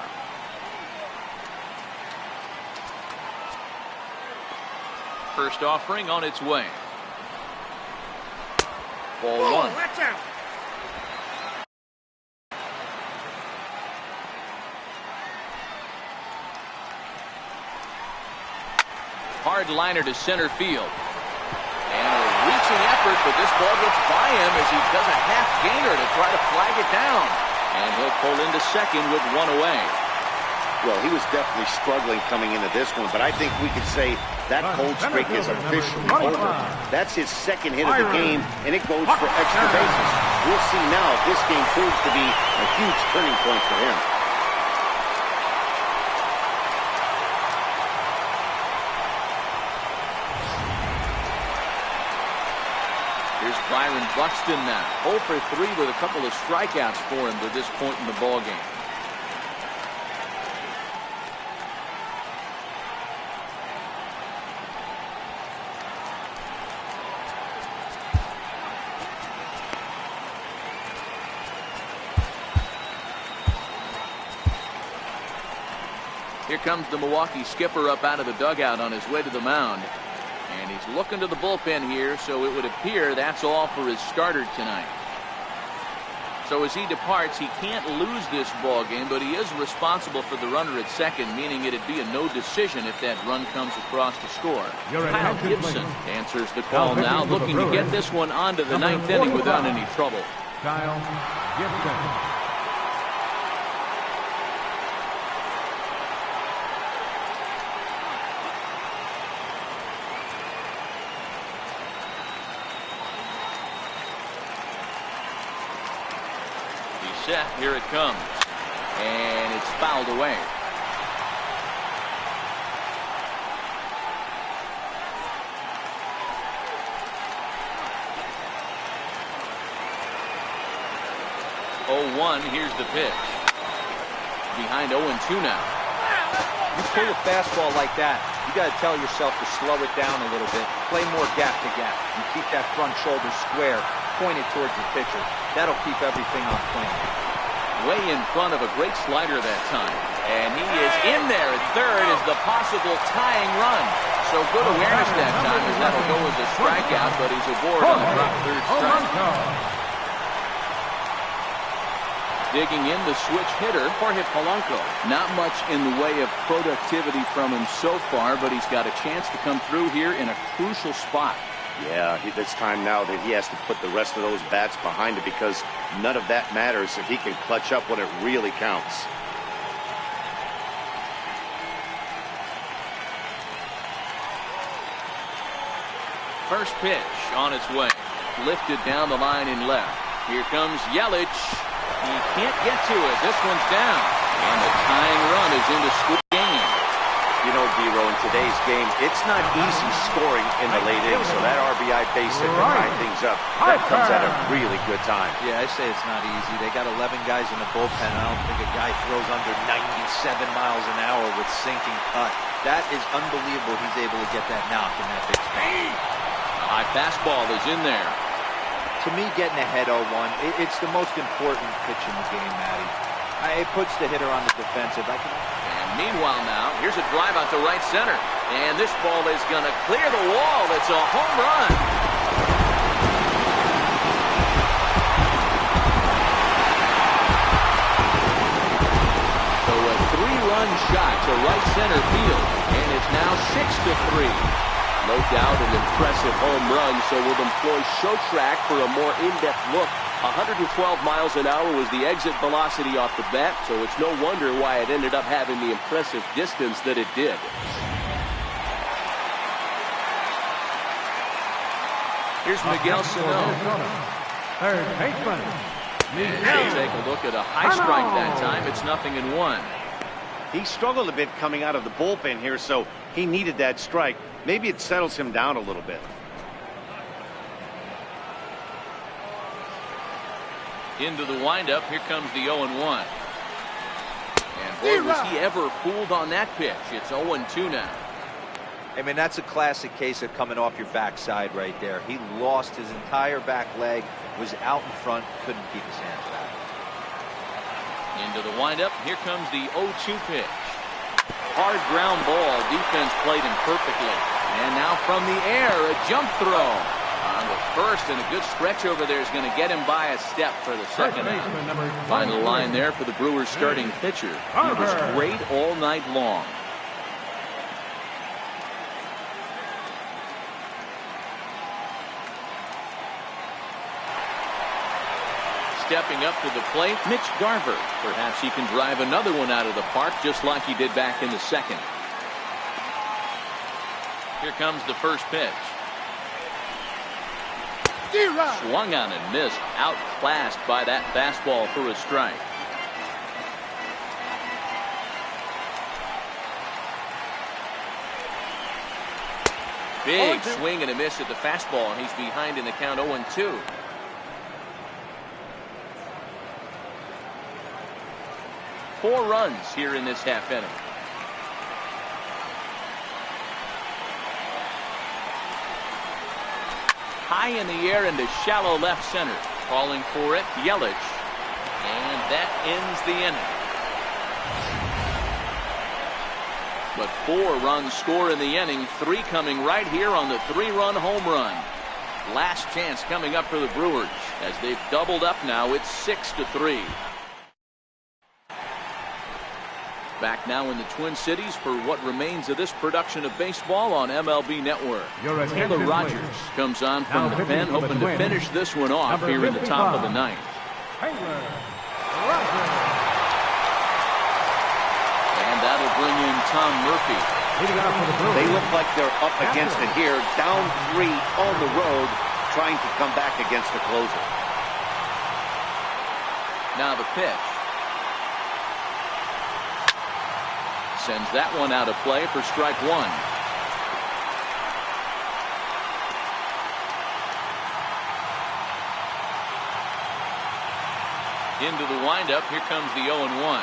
First offering on its way. Ball 1. Watch out. Hard liner to center field. And a reaching effort, but this ball gets by him as he does a half gainer to try to flag it down. And he'll pull into second with 1 away. Well, he was definitely struggling coming into this one, but I think we could say that cold streak is officially over. That's his second hit of the game, and it goes for extra bases. We'll see now if this game proves to be a huge turning point for him. Byron Buxton now. 0 for 3 with a couple of strikeouts for him to this point in the ball game. Here comes the Milwaukee skipper up out of the dugout on his way to the mound. And he's looking to the bullpen here, so it would appear that's all for his starter tonight. So as he departs, he can't lose this ball game, but he is responsible for the runner at second, meaning it'd be a no decision if that run comes across to score. Kyle Gibson answers the call now, looking to get this one onto the ninth inning without any trouble. Kyle Gibson. Set, here it comes, and it's fouled away. Here's the pitch. Behind 0-2 now. You pull a fastball like that, you got to tell yourself to slow it down a little bit, play more gap to gap, and keep that front shoulder square, pointed towards the pitcher. That'll keep everything on point. Way in front of a great slider that time. And he is in there at third as the possible tying run. So good awareness that time as that'll go as a strikeout, but he's aboard on the drop third strike. Digging in the switch hitter, Jorge Polanco. Not much in the way of productivity from him so far, but he's got a chance to come through here in a crucial spot. Yeah, it's time now that he has to put the rest of those bats behind it, because none of that matters if he can clutch up when it really counts. First pitch on its way. Lifted down the line in left. Here comes Yelich. He can't get to it. This one's down. And the tying run is into score game. You know, Dero, in today's game, it's not easy scoring in the late innings, so that RBI base hit to tie things up, that comes at a really good time. Yeah, I say it's not easy. They got 11 guys in the bullpen. I don't think a guy throws under 97 miles an hour with sinking cut. That is unbelievable. He's able to get that knock in that big spot. A high fastball is in there. To me, getting ahead 0-1, it's the most important pitch in the game, Matty. It puts the hitter on the defensive. And meanwhile now, here's a drive out to right center. And this ball is going to clear the wall. It's a home run. So a 3-run shot to right center field. And it's now 6-3. No doubt an impressive home run, so we'll employ Show Track for a more in-depth look. 112 miles an hour was the exit velocity off the bat, so it's no wonder why it ended up having the impressive distance that it did. Here's Miguel Sano. Third baseman. We'll take a look at a high strike that time. It's 0-1. He struggled a bit coming out of the bullpen here, so he needed that strike. Maybe it settles him down a little bit. Into the windup. Here comes the 0-1. And boy, was he ever fooled on that pitch. It's 0-2 now. I mean, that's a classic case of coming off your backside right there. He lost his entire back leg, was out in front, couldn't keep his hands back. Into the windup. Here comes the 0-2 pitch. Hard ground ball. Defense played him perfectly. And now from the air, a jump throw on the first, and a good stretch over there is going to get him by a step for the second out. Final line there for the Brewers starting pitcher. He was great all night long. Stepping up to the plate, Mitch Garver. Perhaps he can drive another one out of the park just like he did back in the second. Here comes the first pitch. Swung on and missed. Outclassed by that fastball for a strike. Big swing and a miss at the fastball, and he's behind in the count 0-2. Four runs here in this half inning. High in the air into shallow left center. Calling for it, Yelich. And that ends the inning. But 4 runs score in the inning, 3 coming right here on the 3-run home run. Last chance coming up for the Brewers as they've doubled up now. It's 6-3. Back now in the Twin Cities for what remains of this production of baseball on MLB Network. Taylor Rogers comes on from the pen, hoping to finish this one off here in the top of the ninth. And that'll bring in Tom Murphy. They look like they're up against it here. Down 3 on the road, trying to come back against the closer. Now the pitch. Sends that one out of play for strike 1. Into the windup. Here comes the 0-1.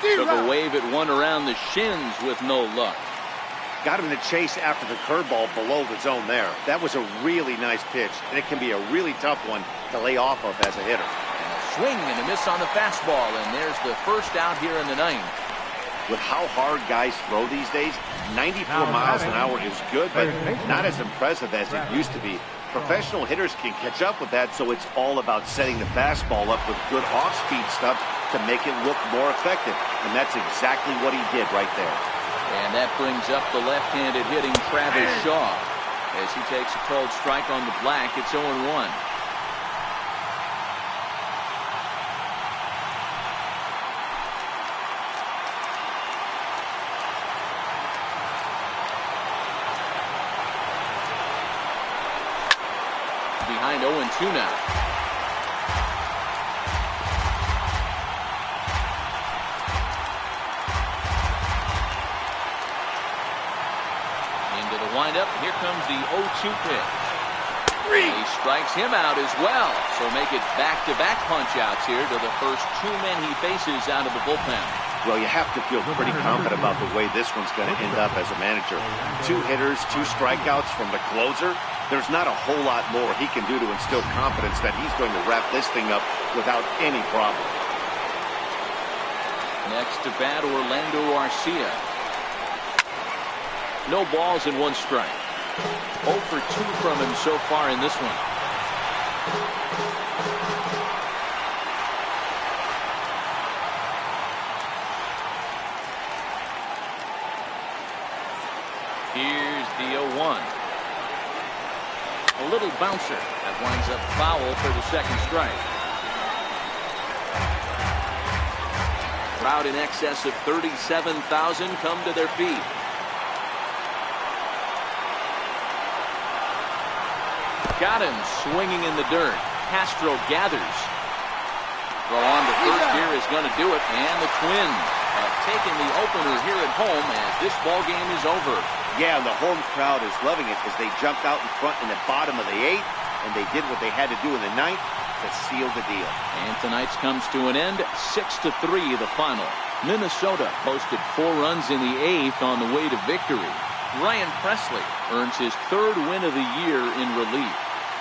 Took a wave at one around the shins with no luck. Got him to chase after the curveball below the zone there. That was a really nice pitch, and it can be a really tough one to lay off of as a hitter. Swing and a miss on the fastball, and there's the first out here in the ninth. With how hard guys throw these days, 94 miles an hour is good, but not as impressive as it used to be. Professional hitters can catch up with that, so it's all about setting the fastball up with good off-speed stuff to make it look more effective, and that's exactly what he did right there. And that brings up the left-handed hitting Travis Shaw as he takes a called strike on the black. It's 0-1. Behind 0-2 now. Into the windup. Here comes the 0-2 pitch. He strikes him out as well. So make it back-to-back punch-outs here to the first 2 men he faces out of the bullpen. Well, you have to feel pretty confident about the way this one's going to end up as a manager. 2 hitters, 2 strikeouts from the closer. There's not a whole lot more he can do to instill confidence that he's going to wrap this thing up without any problem. Next to bat, Orlando Arcia. No balls and 1 strike. 0 for 2 from him so far in this one. Here's the 0-1. A little bouncer that winds up foul for the second strike. Crowd in excess of 37,000 come to their feet. Got him swinging in the dirt. Castro gathers. Throw on to first here is going to do it, and the Twins have taken the opener here at home as this ball game is over. Yeah, the home crowd is loving it as they jumped out in front in the bottom of the 8th, and they did what they had to do in the 9th to seal the deal. And tonight's comes to an end, 6-3 the final. Minnesota posted 4 runs in the 8th on the way to victory. Ryan Presley earns his 3rd win of the year in relief.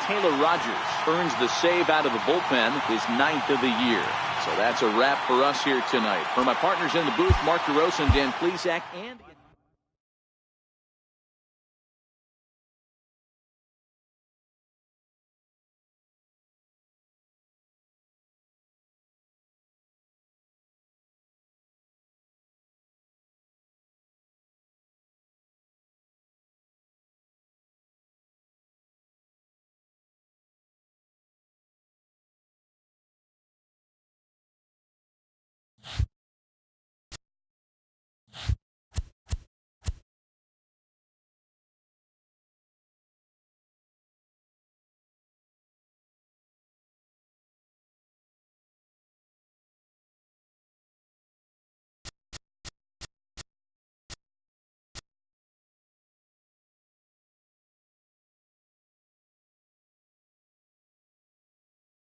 Taylor Rogers earns the save out of the bullpen, his 9th of the year. So that's a wrap for us here tonight. For my partners in the booth, Mark DeRosa and Dan Plesac, and